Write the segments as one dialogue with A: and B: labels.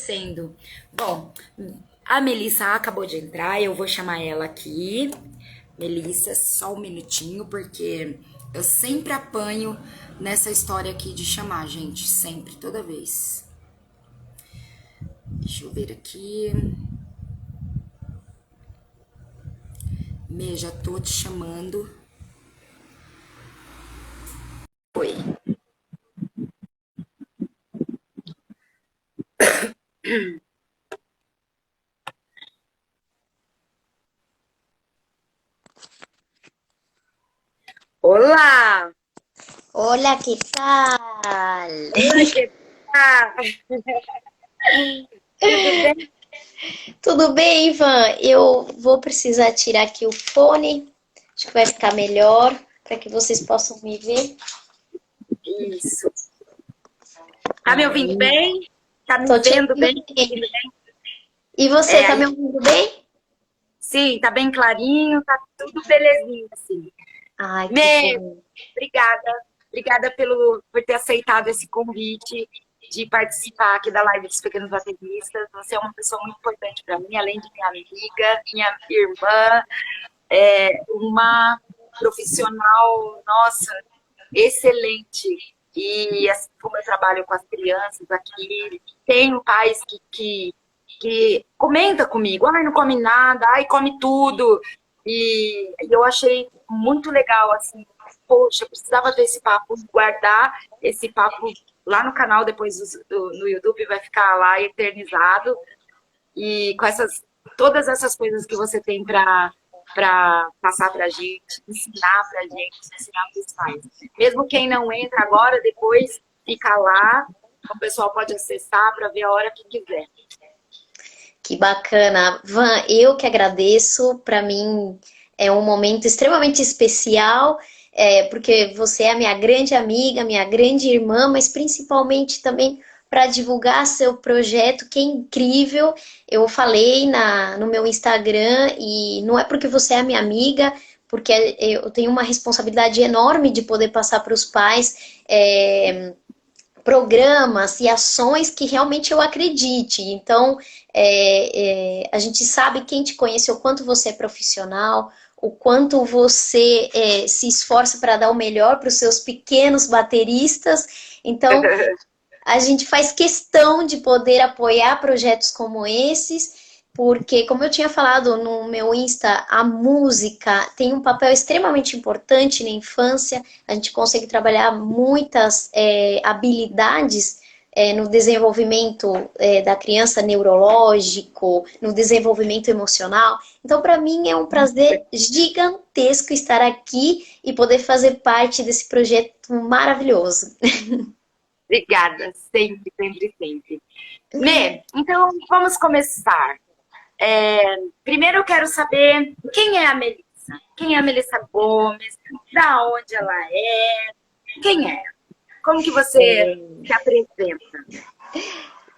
A: acontecendo? Bom, a Melissa acabou de entrar, eu vou chamar ela aqui. Melissa, só um minutinho, porque eu sempre apanho nessa história aqui de chamar, gente. Sempre, toda vez. Deixa eu ver aqui. Já tô te chamando. Oi. Olá!
B: Hola, ¿qué tal?
A: Oi, que tal? Tudo bem?
B: Tudo bem, Ivan? Eu vou precisar tirar aqui o fone. Acho que vai ficar melhor para que vocês possam me ver.
A: Isso. Tá me ouvindo
B: Aí,
A: bem? Tá me
B: tô te
A: vendo
B: ouvindo
A: bem?
B: bem. E você,
A: É,
B: tá me
A: aí,
B: ouvindo bem?
A: sim, tá bem clarinho, tá tudo belezinho, assim.
B: Ai, que
A: Meu,
B: bom.
A: obrigada. Obrigada por ter aceitado esse convite de participar aqui da live dos Pequenos Bateristas. Você é uma pessoa muito importante para mim, além de minha amiga, minha irmã, uma profissional, nossa, excelente. E assim como eu trabalho com as crianças aqui, tenho pais que comenta comigo, ai, não come nada, ai, come tudo. E eu achei muito legal, assim, poxa, eu precisava ter esse papo, guardar esse papo lá no canal, depois no YouTube vai ficar lá eternizado. E com todas essas coisas que você tem para passar para a gente, ensinar para os pais. Mesmo quem não entra agora, depois fica lá, o pessoal pode acessar para ver a hora que quiser.
B: Que bacana. Van, eu que agradeço. Para mim é um momento extremamente especial, porque você é a minha grande amiga, minha grande irmã, mas principalmente também para divulgar seu projeto, que é incrível. Eu falei no meu Instagram, e não é porque você é a minha amiga, porque eu tenho uma responsabilidade enorme de poder passar para os pais. Programas e ações que realmente eu acredite. Então, a gente sabe, quem te conhece, o quanto você é profissional, o quanto você se esforça para dar o melhor para os seus pequenos bateristas. Então, a gente faz questão de poder apoiar projetos como esses, porque, como eu tinha falado no meu Insta, a música tem um papel extremamente importante na infância. A gente consegue trabalhar muitas habilidades no desenvolvimento da criança neurológico, no desenvolvimento emocional. Então, para mim, é um prazer gigantesco estar aqui e poder fazer parte desse projeto maravilhoso.
A: Obrigada, sempre, sempre, sempre. Então vamos começar. Primeiro eu quero saber quem é a Melissa. Quem é a Melissa Gomes? Da onde ela é? Quem é? Como que você se apresenta?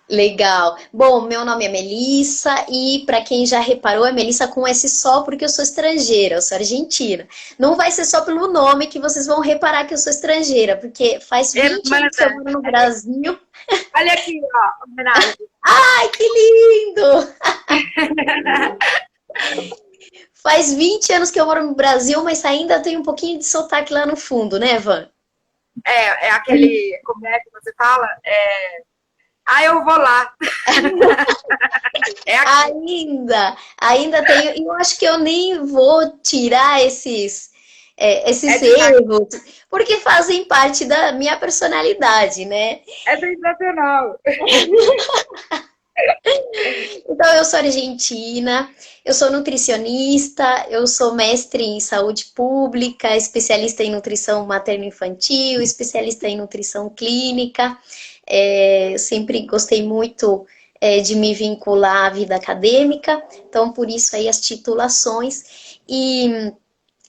B: Legal. Bom, meu nome é Melissa e para quem já reparou, é Melissa com S só porque eu sou estrangeira, eu sou argentina. Não vai ser só pelo nome que vocês vão reparar que eu sou estrangeira, porque faz 20
A: Irmã,
B: anos que eu moro no Brasil.
A: olha aqui, ó, homenagem.
B: Ai, que lindo! Faz 20 anos que eu moro no Brasil, mas ainda tem um pouquinho de sotaque lá no fundo, né, Van?
A: É aquele, como é que você fala? Eu vou lá. É aqui.
B: Ainda tenho, e eu acho que eu nem vou tirar
A: É
B: esses
A: demais.
B: erros, porque fazem parte da minha personalidade, né?
A: É sensacional.
B: Então, eu sou argentina, eu sou nutricionista, eu sou mestre em saúde pública, especialista em nutrição materno-infantil, especialista em nutrição clínica. Eu sempre gostei muito de me vincular à vida acadêmica, então por isso aí as titulações. E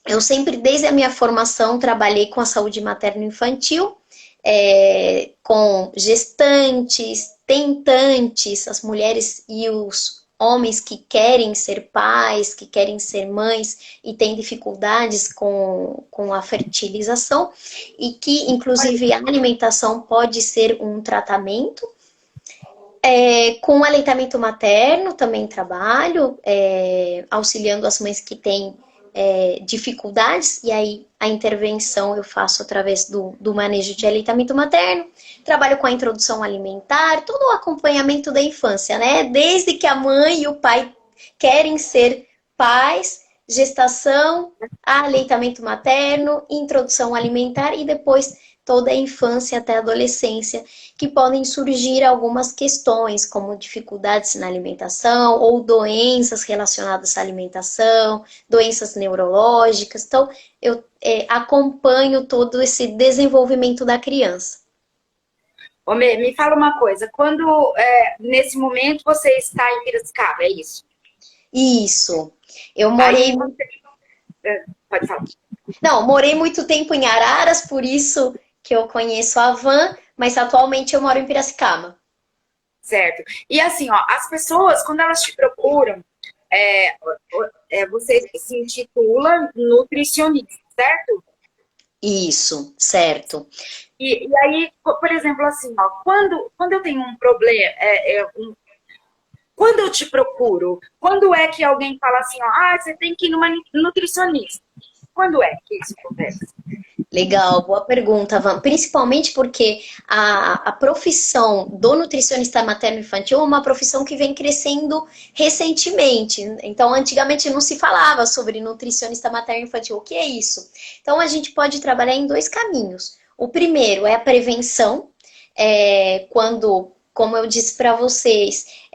B: eu sempre, desde a minha formação, trabalhei com a saúde materno-infantil, com gestantes, tentantes, as mulheres e os homens que querem ser pais, que querem ser mães e têm dificuldades com a fertilização, e que, inclusive, a alimentação pode ser um tratamento. Com aleitamento materno também trabalho, auxiliando as mães que têm dificuldades, e aí a intervenção eu faço através do manejo de aleitamento materno. Trabalho com a introdução alimentar, todo o acompanhamento da infância, né? Desde que a mãe e o pai querem ser pais, gestação, aleitamento materno, introdução alimentar e depois toda a infância até a adolescência, que podem surgir algumas questões, como dificuldades na alimentação ou doenças relacionadas à alimentação, doenças neurológicas. Então, eu acompanho todo esse desenvolvimento da criança.
A: Ô, me fala uma coisa, nesse momento você está em Piracicaba, é isso?
B: Isso. Eu
A: Aí
B: morei...
A: pode falar.
B: Não, morei muito tempo em Araras, por isso que eu conheço a Van, mas atualmente eu moro em Piracicaba.
A: Certo. E assim, ó, as pessoas, quando elas te procuram, você se intitula nutricionista, certo?
B: Isso, certo.
A: E aí, por exemplo, assim, ó, quando eu tenho um problema, quando eu te procuro, quando é que alguém fala assim, ó, você tem que ir numa nutricionista? Quando é que isso acontece?
B: Legal, boa pergunta, Van. Principalmente porque a profissão do nutricionista materno-infantil é uma profissão que vem crescendo recentemente. Então, antigamente não se falava sobre nutricionista materno-infantil. O que é isso? Então, a gente pode trabalhar em dois caminhos. O primeiro é a prevenção, quando, como eu disse para vocês,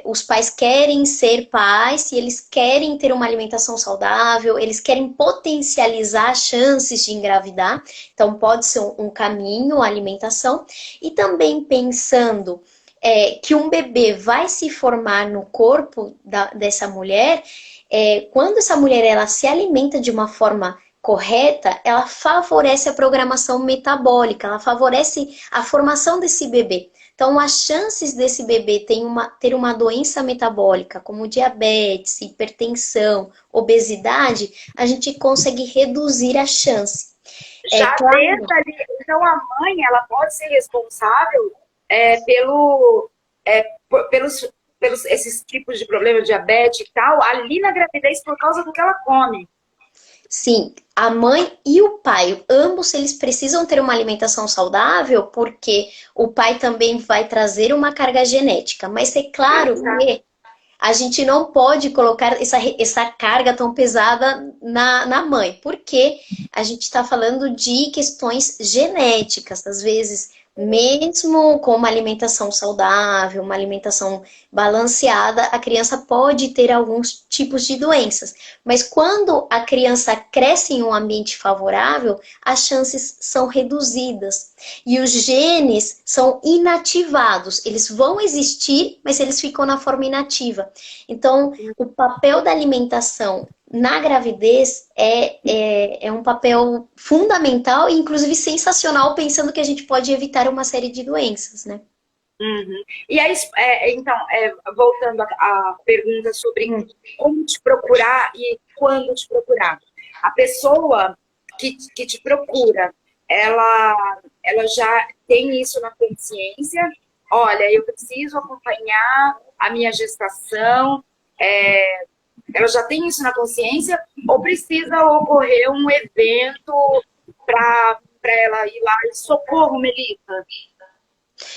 B: os pais querem ser pais e eles querem ter uma alimentação saudável, eles querem potencializar as chances de engravidar. Então, pode ser um caminho, a alimentação. E também pensando que um bebê vai se formar no corpo dessa mulher, quando essa mulher ela se alimenta de uma forma correta, ela favorece a programação metabólica, ela favorece a formação desse bebê. Então, as chances desse bebê ter uma doença metabólica, como diabetes, hipertensão, obesidade, a gente consegue reduzir a chance.
A: Já
B: Claro,
A: desde ali, então a mãe, ela pode ser responsável pelos esses tipos de problema, diabetes e tal, ali na gravidez por causa do que ela come.
B: sim, a mãe e o pai, ambos eles precisam ter uma alimentação saudável, porque o pai também vai trazer uma carga genética. Mas é claro que a gente não pode colocar essa carga tão pesada na mãe, porque a gente está falando de questões genéticas. Às vezes, mesmo com uma alimentação saudável, uma alimentação balanceada, a criança pode ter alguns tipos de doenças. Mas quando a criança cresce em um ambiente favorável, as chances são reduzidas. E os genes são inativados. Eles vão existir, mas eles ficam na forma inativa. Então, o papel da alimentação na gravidez é um papel fundamental e, inclusive, sensacional, pensando que a gente pode evitar uma série de doenças, né?
A: Uhum. E aí, então, voltando à pergunta sobre como te procurar e quando te procurar. A pessoa que te procura, ela já tem isso na consciência. Olha, eu preciso acompanhar a minha gestação. Ela já tem isso na consciência ou precisa ocorrer um evento para ela ir lá e socorro, Melita?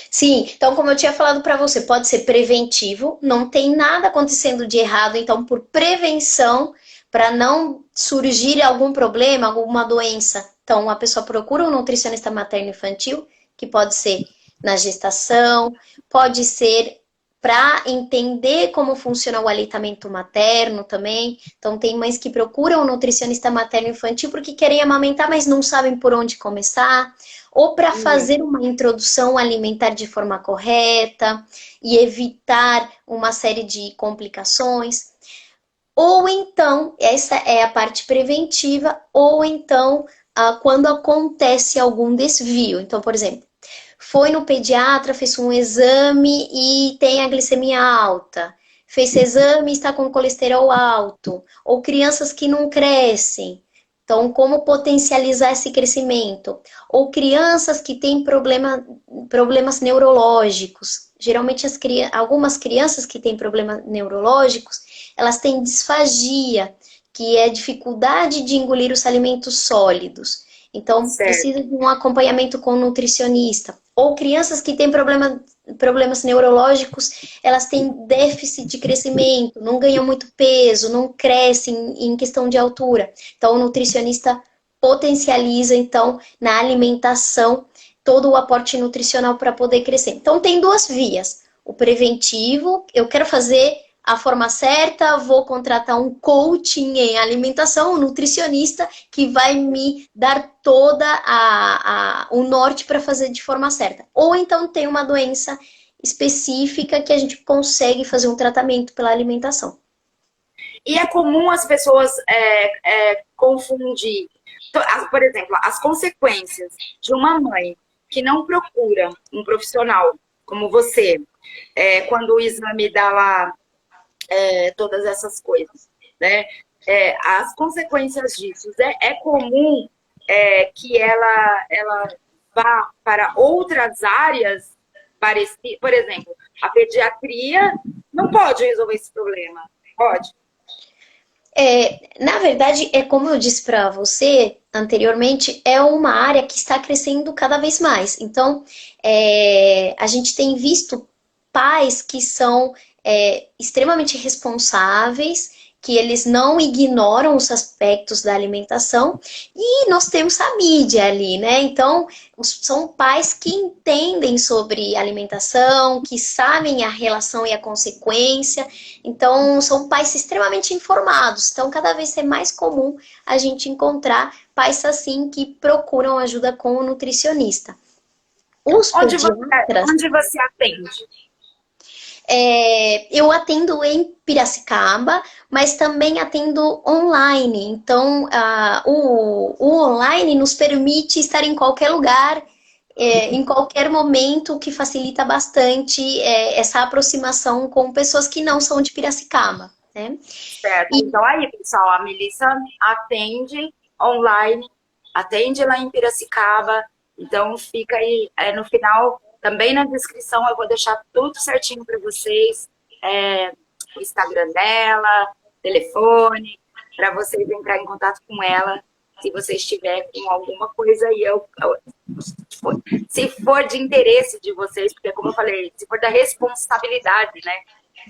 B: Sim, então como eu tinha falado para você, pode ser preventivo, não tem nada acontecendo de errado, então por prevenção, para não surgir algum problema, alguma doença, então a pessoa procura um nutricionista materno-infantil, que pode ser na gestação, pode ser para entender como funciona o aleitamento materno também. Então tem mães que procuram um nutricionista materno-infantil porque querem amamentar, mas não sabem por onde começar, ou para fazer uma introdução alimentar de forma correta e evitar uma série de complicações. Ou então, essa é a parte preventiva, ou então, quando acontece algum desvio. Então, por exemplo, foi no pediatra, fez um exame e tem a glicemia alta. Fez exame e está com colesterol alto. Ou crianças que não crescem. Então, como potencializar esse crescimento? Ou crianças que têm problemas neurológicos. geralmente algumas crianças que têm problemas neurológicos, elas têm disfagia, que é dificuldade de engolir os alimentos sólidos. Então,
A: Certo.
B: precisa de um acompanhamento com um nutricionista. Ou crianças que têm problemas neurológicos, elas têm déficit de crescimento, não ganham muito peso, não crescem em questão de altura. Então, o nutricionista potencializa, então, na alimentação, todo o aporte nutricional para poder crescer. Então, tem duas vias. O preventivo, eu quero fazer a forma certa, vou contratar um coaching em alimentação, um nutricionista, que vai me dar toda o norte para fazer de forma certa. Ou então tem uma doença específica que a gente consegue fazer um tratamento pela alimentação.
A: E é comum as pessoas confundir, por exemplo, as consequências de uma mãe que não procura um profissional como você, quando o exame dá lá todas essas coisas, né? As consequências disso, é comum que ela vá para outras áreas parecidas. Por exemplo, a pediatria não pode resolver esse problema, pode?
B: Na verdade, é como eu disse para você anteriormente, é uma área que está crescendo cada vez mais. Então, a gente tem visto pais que são extremamente responsáveis, que eles não ignoram os aspectos da alimentação, e nós temos a mídia ali, né? Então, são pais que entendem sobre alimentação, que sabem a relação e a consequência, então são pais extremamente informados. Então, cada vez é mais comum a gente encontrar pais assim que procuram ajuda com o nutricionista. Os pediatras.
A: Onde você atende?
B: Eu atendo em Piracicaba, mas também atendo online. Então, o online nos permite estar em qualquer lugar, em qualquer momento, o que facilita bastante essa aproximação com pessoas que não são de Piracicaba, né?
A: Certo. Então, aí, pessoal, a Melissa atende online, atende lá em Piracicaba. Então, fica aí no final. Também na descrição eu vou deixar tudo certinho para vocês, o Instagram dela, telefone, para vocês entrar em contato com ela, se vocês tiverem com alguma coisa aí, se for de interesse de vocês, porque como eu falei, se for da responsabilidade, né,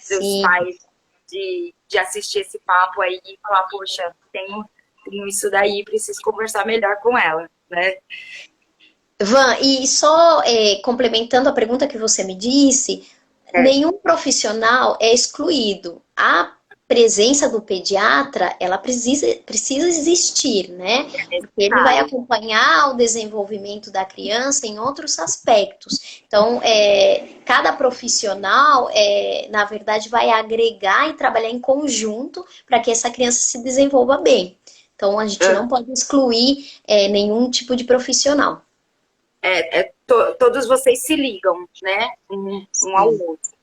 A: dos pais de assistir esse papo aí e falar, poxa, tenho isso daí, preciso conversar melhor com ela, né?
B: Van, e só complementando a pergunta que você me disse, nenhum profissional é excluído. A presença do pediatra, ela precisa existir, né? Porque ele vai acompanhar o desenvolvimento da criança em outros aspectos. Então, cada profissional, na verdade, vai agregar e trabalhar em conjunto para que essa criança se desenvolva bem. Então, a gente não pode excluir nenhum tipo de profissional.
A: Todos vocês se ligam, né? Um ao outro.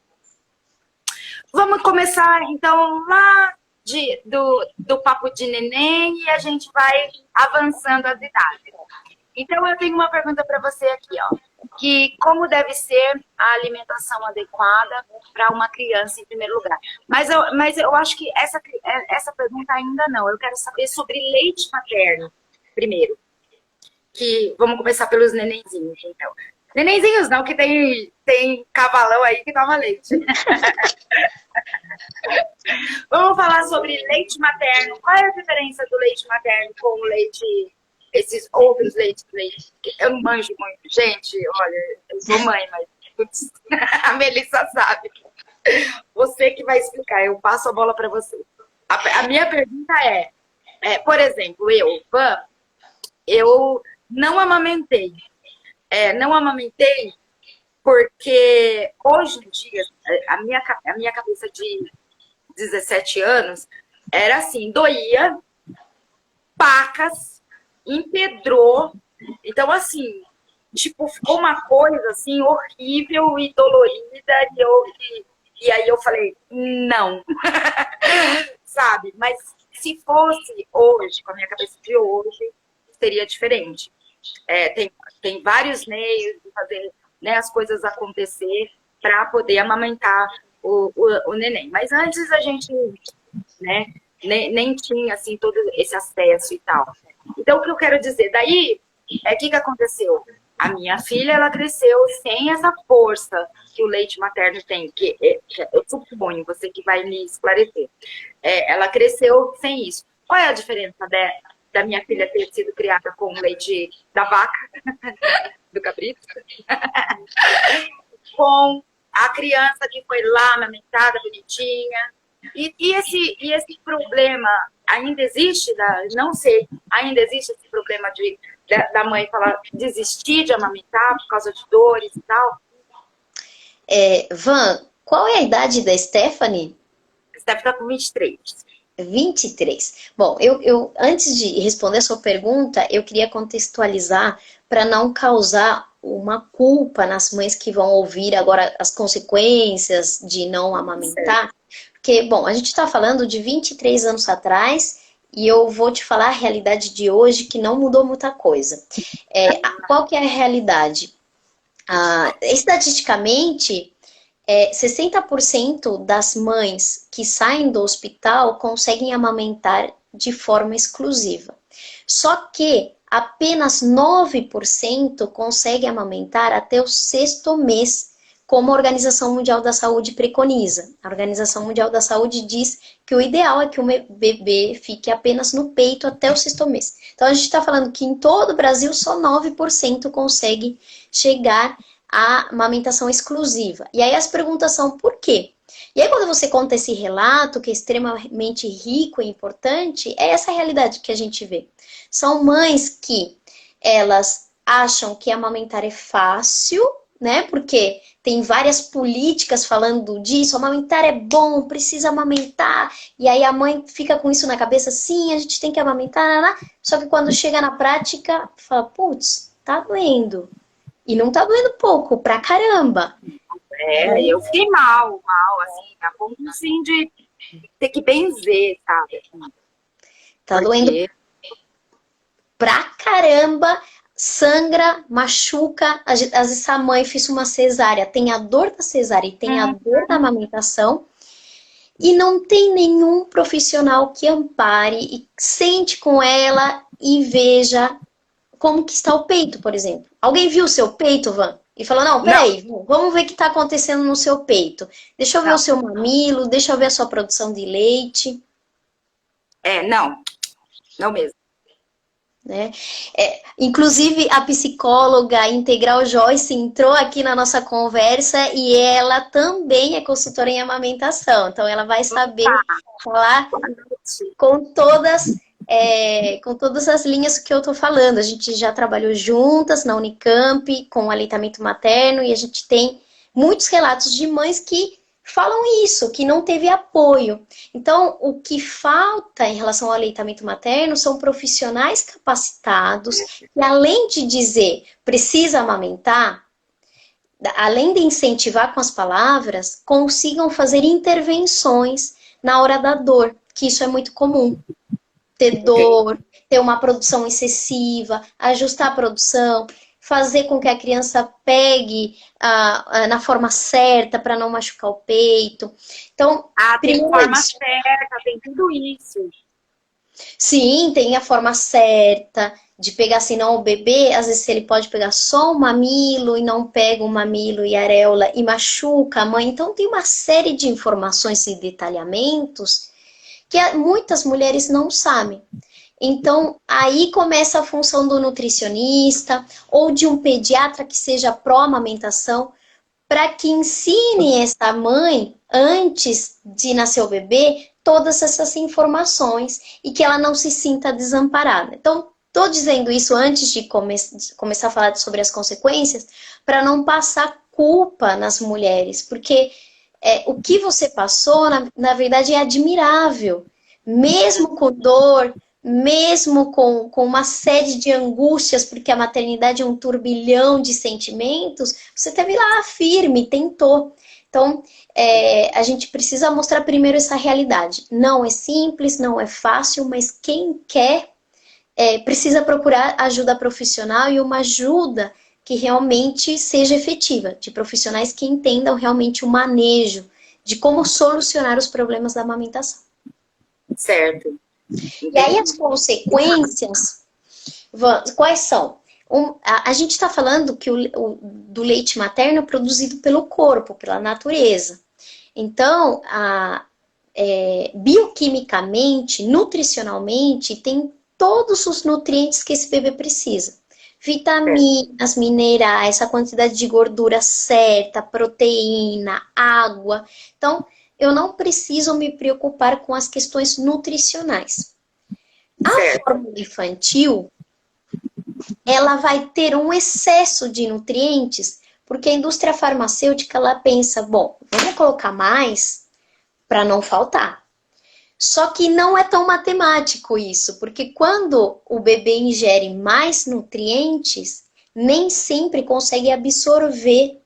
A: Vamos começar, então, lá do papo de neném e a gente vai avançando as idades. Então, eu tenho uma pergunta para você aqui, ó. Que como deve ser a alimentação adequada para uma criança, em primeiro lugar. Mas eu acho que essa pergunta ainda não. Eu quero saber sobre leite materno, primeiro. Vamos começar pelos nenenzinhos, então. Nenenzinhos não, que tem cavalão aí que toma leite. Vamos falar sobre leite materno. Qual é a diferença do leite materno com o leite, esses outros leites? Eu não manjo muito. Gente, olha, eu sou mãe, mas putz, a Melissa sabe. Você que vai explicar, eu passo a bola para você. A minha pergunta por exemplo, eu não amamentei. Não amamentei porque hoje em dia, a minha cabeça de 17 anos era assim, doía, pacas, empedrou. Então, assim, tipo, ficou uma coisa assim horrível e dolorida. E aí eu falei, não. Sabe? Mas se fosse hoje, com a minha cabeça de hoje, seria diferente. Tem vários meios de fazer, né, as coisas acontecer. para poder amamentar o neném. Mas antes a gente, né, nem tinha, assim, todo esse acesso e tal. Então, o que eu quero dizer, daí, o que aconteceu? A minha filha, ela cresceu sem essa força que o leite materno tem, que eu suponho, você que vai me esclarecer. Ela cresceu sem isso. Qual é a diferença da minha filha ter sido criada com leite da vaca, do cabrito, com a criança que foi lá amamentada, bonitinha? E esse problema ainda existe? Não sei, ainda existe esse problema da mãe falar, desistir de amamentar por causa de dores e tal?
B: Van, qual é a idade da Stephanie?
A: A Stephanie está com 23.
B: 23. Bom, eu antes de responder a sua pergunta, eu queria contextualizar para não causar uma culpa nas mães que vão ouvir agora as consequências de não amamentar. Porque, bom, a gente está falando de 23 anos atrás e eu vou te falar a realidade de hoje que não mudou muita coisa. Qual que é a realidade? Estatisticamente, 60% das mães que saem do hospital conseguem amamentar de forma exclusiva. Só que apenas 9% conseguem amamentar até o 6º mês, como a Organização Mundial da Saúde preconiza. A Organização Mundial da Saúde diz que o ideal é que o bebê fique apenas no peito até o 6º mês. Então a gente está falando que em todo o Brasil só 9% consegue chegar à amamentação exclusiva. E aí as perguntas são por quê? E aí quando você conta esse relato, que é extremamente rico e importante, é essa realidade que a gente vê. São mães que elas acham que amamentar é fácil, né? Porque tem várias políticas falando disso, amamentar é bom, precisa amamentar. E aí a mãe fica com isso na cabeça, sim, a gente tem que amamentar, só que quando chega na prática, fala, putz, tá doendo. E não tá doendo pouco, pra caramba.
A: Eu fiquei mal, assim, a ponto, assim, de ter que benzer, sabe?
B: Tá doendo pra caramba, sangra, machuca. Às vezes a mãe fez uma cesárea, tem a dor da cesárea e tem a dor da amamentação. E não tem nenhum profissional que ampare e sente com ela e veja como que está o peito, por exemplo. Alguém viu o seu peito, Van? E falou, não, peraí, vamos ver o que está acontecendo no seu peito. Deixa eu ver o seu mamilo, deixa eu ver a sua produção de leite.
A: Não mesmo.
B: Né? Inclusive, a psicóloga Integral Joyce entrou aqui na nossa conversa e ela também é consultora em amamentação. Então, ela vai saber falar com todas as linhas que eu tô falando. A gente já trabalhou juntas na Unicamp com o aleitamento materno e a gente tem muitos relatos de mães que falam isso, que não teve apoio. Então, o que falta em relação ao aleitamento materno são profissionais capacitados que, além de dizer precisa amamentar, além de incentivar com as palavras, consigam fazer intervenções na hora da dor, que isso é muito comum. Ter dor, ter uma produção excessiva, ajustar a produção, fazer com que a criança pegue na forma certa para não machucar o peito. Então,
A: tem forma certa, tem tudo isso.
B: Sim, tem a forma certa de pegar, senão o bebê, às vezes ele pode pegar só o mamilo e não pega o mamilo e a areola e machuca a mãe. Então, tem uma série de informações e detalhamentos que muitas mulheres não sabem. Então, aí começa a função do nutricionista ou de um pediatra que seja pró-amamentação para que ensine essa mãe, antes de nascer o bebê, todas essas informações e que ela não se sinta desamparada. Então, estou dizendo isso antes de começar a falar sobre as consequências, para não passar culpa nas mulheres, porque o que você passou, na verdade, é admirável. Mesmo com dor, mesmo com uma série de angústias, porque a maternidade é um turbilhão de sentimentos, você esteve lá firme, tentou. Então, a gente precisa mostrar primeiro essa realidade. Não é simples, não é fácil, mas quem quer precisa procurar ajuda profissional e uma ajuda que realmente seja efetiva, de profissionais que entendam realmente o manejo de como solucionar os problemas da amamentação.
A: Certo.
B: E aí
A: Entendi.
B: as consequências, quais são? A gente está falando que do leite materno é produzido pelo corpo, pela natureza. Então, bioquimicamente, nutricionalmente, tem todos os nutrientes que esse bebê precisa. Vitaminas, minerais, a quantidade de gordura certa, proteína, água. Então, eu não preciso me preocupar com as questões nutricionais. A
A: Certo.
B: fórmula infantil, ela vai ter um excesso de nutrientes, porque a indústria farmacêutica, ela pensa, bom, vamos colocar mais para não faltar. Só que não é tão matemático isso, porque quando o bebê ingere mais nutrientes, nem sempre consegue absorver.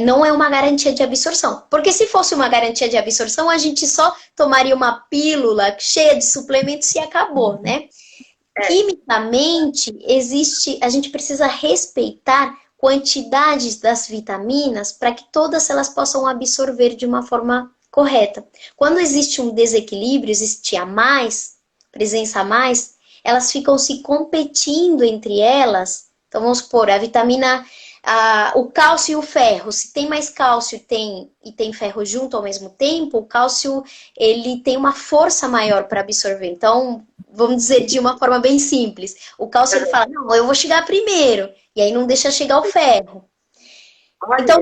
B: Não é uma garantia de absorção. Porque se fosse uma garantia de absorção, a gente só tomaria uma pílula cheia de suplementos e acabou, né? Quimicamente, a gente precisa respeitar quantidades das vitaminas para que todas elas possam absorver de uma forma correta. Quando existe um desequilíbrio, existe presença a mais, elas ficam se competindo entre elas. Então, vamos supor, a vitamina, o cálcio e o ferro. Se tem mais cálcio e tem ferro junto ao mesmo tempo, o cálcio ele tem uma força maior para absorver. Então, vamos dizer de uma forma bem simples, o cálcio ele fala, não, eu vou chegar primeiro, e aí não deixa chegar o ferro.
A: Olha.
B: Então,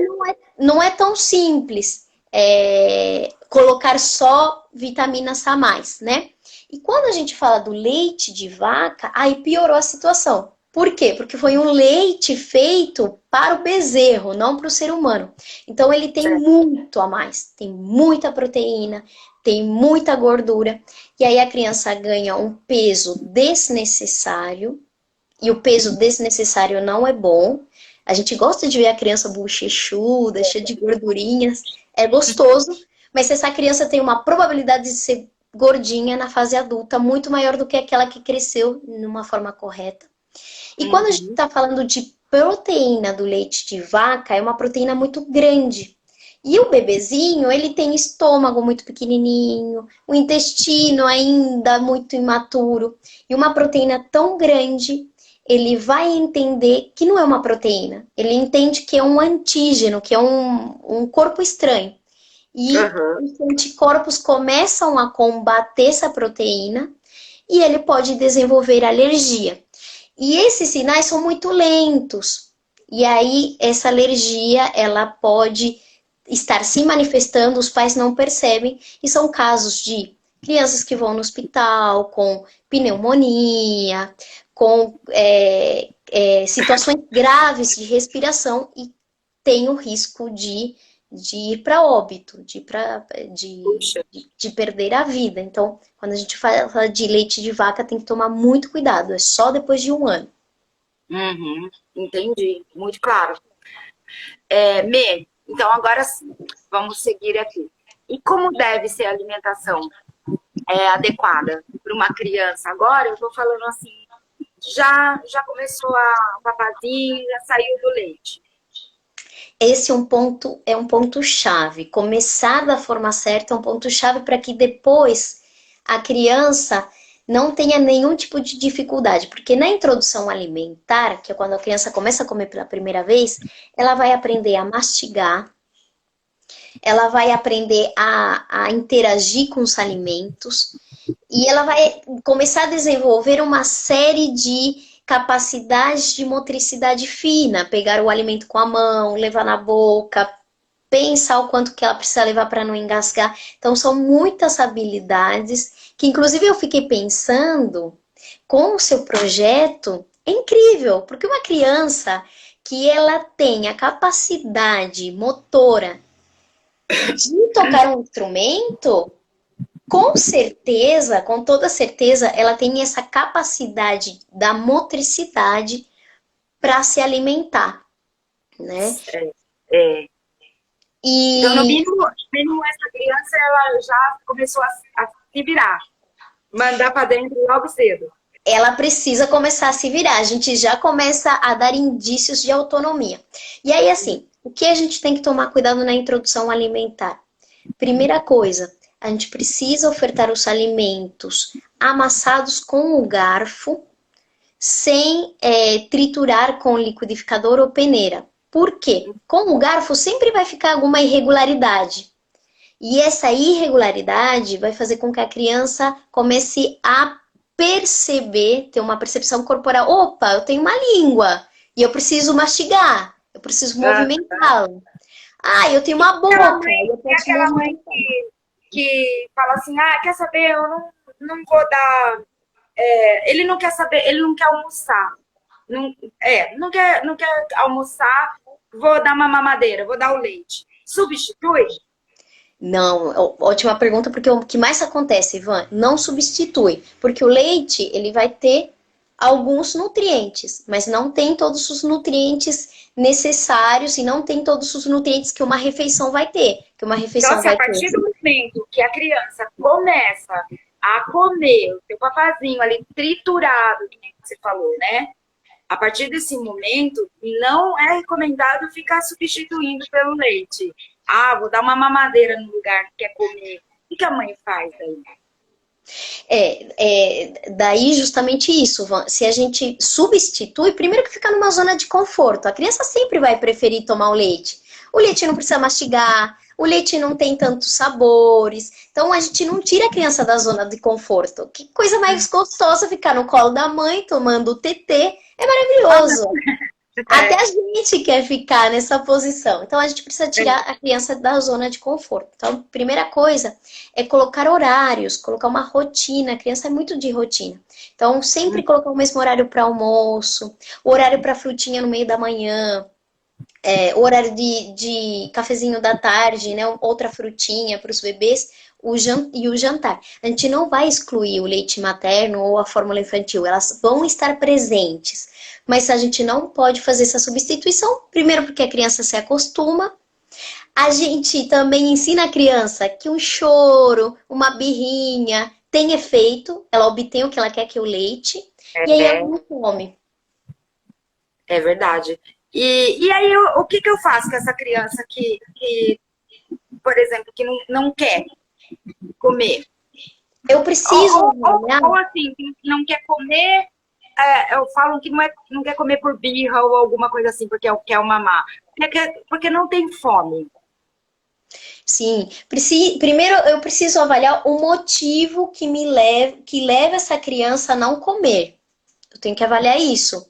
B: não é tão simples colocar só vitaminas a mais, né? E quando a gente fala do leite de vaca, aí piorou a situação. Por quê? Porque foi um leite feito para o bezerro, não para o ser humano. Então, ele tem muito a mais. Tem muita proteína, tem muita gordura. E aí a criança ganha um peso desnecessário. E o peso desnecessário não é bom. A gente gosta de ver a criança bochechuda, cheia de gordurinhas. É gostoso. Mas se essa criança tem uma probabilidade de ser gordinha na fase adulta muito maior do que aquela que cresceu numa forma correta. E quando a gente está falando de proteína do leite de vaca, é uma proteína muito grande. E o bebezinho, ele tem estômago muito pequenininho, o intestino ainda muito imaturo. E uma proteína tão grande, ele vai entender que não é uma proteína. Ele entende que é um antígeno, que é um corpo estranho. E os anticorpos começam a combater essa proteína e ele pode desenvolver alergia. E esses sinais são muito lentos. E aí, essa alergia, ela pode estar se manifestando, os pais não percebem. E são casos de crianças que vão no hospital com pneumonia, com situações graves de respiração e tem o risco de ir para óbito, de perder a vida. Então, quando a gente fala de leite de vaca, tem que tomar muito cuidado. É só depois de 1 ano.
A: Entendi. Muito claro. Então agora sim, vamos seguir aqui. E como deve ser a alimentação adequada para uma criança? Agora eu estou falando assim, já começou a papazinho, já saiu do leite.
B: Esse é um ponto chave. Começar da forma certa é um ponto chave para que depois a criança não tenha nenhum tipo de dificuldade. Porque na introdução alimentar, que é quando a criança começa a comer pela primeira vez, ela vai aprender a mastigar, ela vai aprender a interagir com os alimentos e ela vai começar a desenvolver uma série de capacidades de motricidade fina, pegar o alimento com a mão, levar na boca, pensar o quanto que ela precisa levar para não engasgar. Então, são muitas habilidades que, inclusive, eu fiquei pensando, com o seu projeto, é incrível, porque uma criança que ela tem a capacidade motora de tocar um instrumento, com certeza, com toda certeza, ela tem essa capacidade da motricidade para se alimentar, né?
A: Então, no mínimo, essa criança ela já começou a se virar, mandar para dentro logo cedo.
B: ela precisa começar a se virar. A gente já começa a dar indícios de autonomia. E aí, assim, o que a gente tem que tomar cuidado na introdução alimentar? Primeira coisa, a gente precisa ofertar os alimentos amassados com o garfo, sem triturar com liquidificador ou peneira. Por quê? Com o garfo sempre vai ficar alguma irregularidade. E essa irregularidade vai fazer com que a criança comece a perceber, ter uma percepção corporal. Opa, eu tenho uma língua e eu preciso mastigar, eu preciso movimentá-la. Ah, eu tenho uma boca e eu
A: Tem
B: posso
A: aquela mãe
B: movimentar.
A: que fala assim, quer saber, eu não vou dar... ele não quer saber, ele não quer almoçar. Não quer almoçar, vou dar uma mamadeira, vou dar o leite. Substitui?
B: Não, ótima pergunta, porque o que mais acontece, Ivan, não substitui. Porque o leite, ele vai ter alguns nutrientes, mas não tem todos os nutrientes necessários e não tem todos os nutrientes que uma refeição vai ter. Que uma
A: Então,
B: refeição
A: assim, a
B: vai
A: partir
B: ter.
A: do momento que a criança começa a comer o seu papazinho ali triturado, que nem você falou, né? A partir desse momento, não é recomendado ficar substituindo pelo leite. Vou dar uma mamadeira no lugar que quer comer. O que a mãe faz daí?
B: Daí justamente isso, Van. Se a gente substitui, primeiro que fica numa zona de conforto. A criança sempre vai preferir tomar o leite. O leite não precisa mastigar, o leite não tem tantos sabores. Então a gente não tira a criança da zona de conforto. Que coisa mais gostosa ficar no colo da mãe tomando o tetê. É maravilhoso. Até a gente quer ficar nessa posição. Então, a gente precisa tirar a criança da zona de conforto. Então, primeira coisa é colocar horários, colocar uma rotina. A criança é muito de rotina. Então, sempre colocar o mesmo horário para almoço, o horário para frutinha no meio da manhã, o horário de cafezinho da tarde, né? Outra frutinha para os bebês, e o jantar. A gente não vai excluir o leite materno ou a fórmula infantil, elas vão estar presentes. Mas a gente não pode fazer essa substituição, primeiro porque a criança se acostuma. A gente também ensina a criança que um choro, uma birrinha, tem efeito, ela obtém o que ela quer, que é o leite, e aí ela não come.
A: É verdade. E aí, o que eu faço com essa criança que por exemplo, que não quer comer?
B: Eu preciso
A: ou assim, não quer comer, eu falo que não quer comer por birra ou alguma coisa assim, porque quer o mamar. Porque não tem fome.
B: Sim, primeiro eu preciso avaliar o motivo que leva essa criança a não comer. Eu tenho que avaliar isso.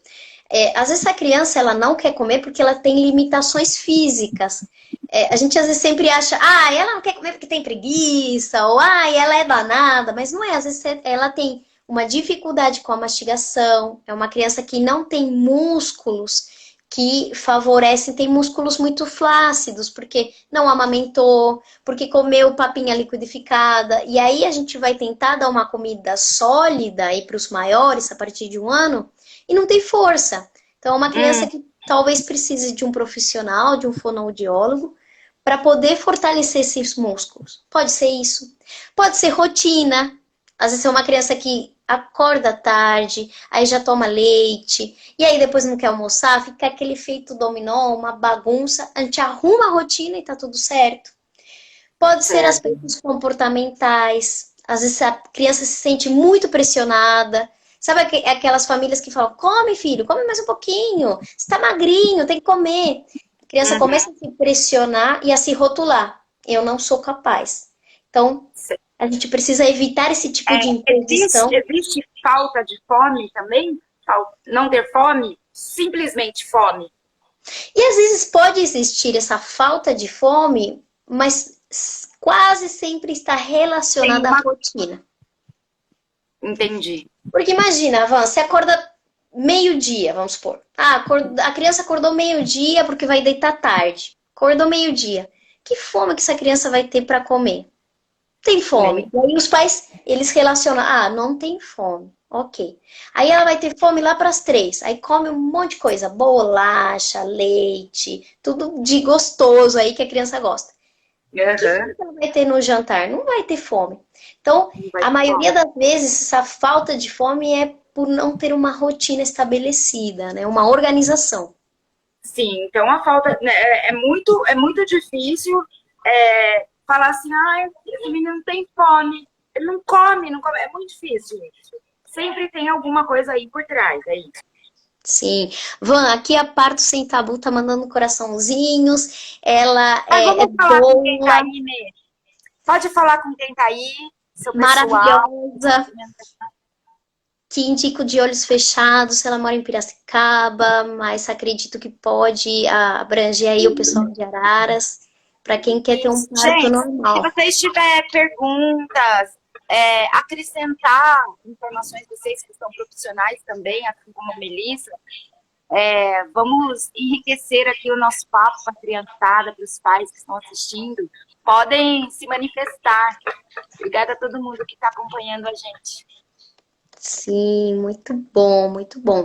B: Às vezes a criança ela não quer comer porque ela tem limitações físicas. A gente às vezes sempre acha, ela não quer comer porque tem preguiça, ou ela é danada, mas não é. Às vezes ela tem uma dificuldade com a mastigação, é uma criança que não tem músculos que favorecem, tem músculos muito flácidos, porque não amamentou, porque comeu papinha liquidificada, e aí a gente vai tentar dar uma comida sólida aí para os maiores, a partir de 1 ano, e não tem força. Então é uma criança que talvez precise de um profissional, de um fonoaudiólogo, para poder fortalecer esses músculos. Pode ser isso. Pode ser rotina. Às vezes é uma criança que acorda tarde, aí já toma leite, e aí depois não quer almoçar, fica aquele efeito dominó, uma bagunça, a gente arruma a rotina e tá tudo certo. Pode ser aspectos comportamentais, às vezes a criança se sente muito pressionada, sabe aquelas famílias que falam, come filho, come mais um pouquinho, você tá magrinho, tem que comer. A criança começa a se pressionar e a se rotular, eu não sou capaz. Então, a gente precisa evitar esse tipo de imposição.
A: Existe falta de fome também? Não ter fome? Simplesmente fome.
B: E às vezes pode existir essa falta de fome, mas quase sempre está relacionada à rotina.
A: Entendi.
B: Porque imagina, Van, você acorda meio-dia, vamos supor. A criança acordou meio-dia porque vai deitar tarde. Acordou meio-dia. Que fome que essa criança vai ter para comer? Tem fome. E aí os pais, eles relacionam, não tem fome. Ok. Aí ela vai ter fome lá para as 3. Aí come um monte de coisa. Bolacha, leite, tudo de gostoso aí que a criança gosta. Que fome ela vai ter no jantar? Não vai ter fome. Então, a maioria das vezes, essa falta de fome é por não ter uma rotina estabelecida, né? Uma organização.
A: Sim, então a falta, né, é muito difícil falar assim, ah, esse menino não tem fome, ele não come, não come, é muito difícil isso. Sempre tem alguma coisa aí por trás, é isso.
B: Sim. Van, aqui a Parto Sem Tabu tá mandando coraçãozinhos. Ela
A: Mas
B: é
A: vamos falar com quem tá
B: boa,
A: aí, Nê. Pode falar com quem tá aí, seu pessoal.
B: maravilhosa, que indico de olhos fechados, ela mora em Piracicaba, mas acredito que pode abranger aí o pessoal de Araras, para quem quer ter um
A: Isso.
B: parto
A: Gente, se
B: normal.
A: vocês tiverem perguntas, acrescentar informações, vocês que são profissionais também, assim como a Melissa, vamos enriquecer aqui o nosso papo para a criançada, para os pais que estão assistindo. Podem se manifestar. Obrigada a todo mundo que está acompanhando a gente.
B: Sim, muito bom, muito bom.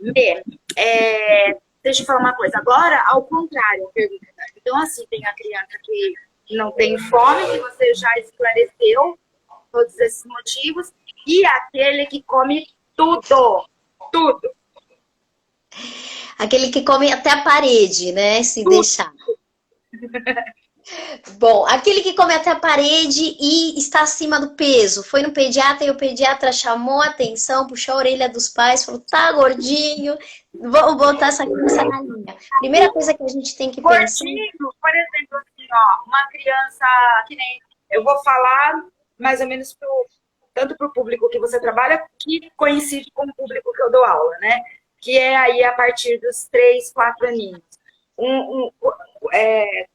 A: Bê, deixa eu falar uma coisa. Agora, ao contrário, a pergunta. Então, assim, tem a criança que não tem fome, que você já esclareceu todos esses motivos, e aquele que come tudo. Tudo.
B: Aquele que come até a parede, né? Se deixar. Bom, aquele que come até a parede e está acima do peso. Foi no pediatra e o pediatra chamou a atenção, puxou a orelha dos pais, falou, tá gordinho, vamos botar essa criança na linha. Primeira coisa que a gente tem que pensar...
A: Gordinho, por exemplo, assim, ó, uma criança que nem... Eu vou falar mais ou menos tanto para o público que você trabalha, que coincide com o público que eu dou aula, né? Que é aí a partir dos 3, 4 aninhos.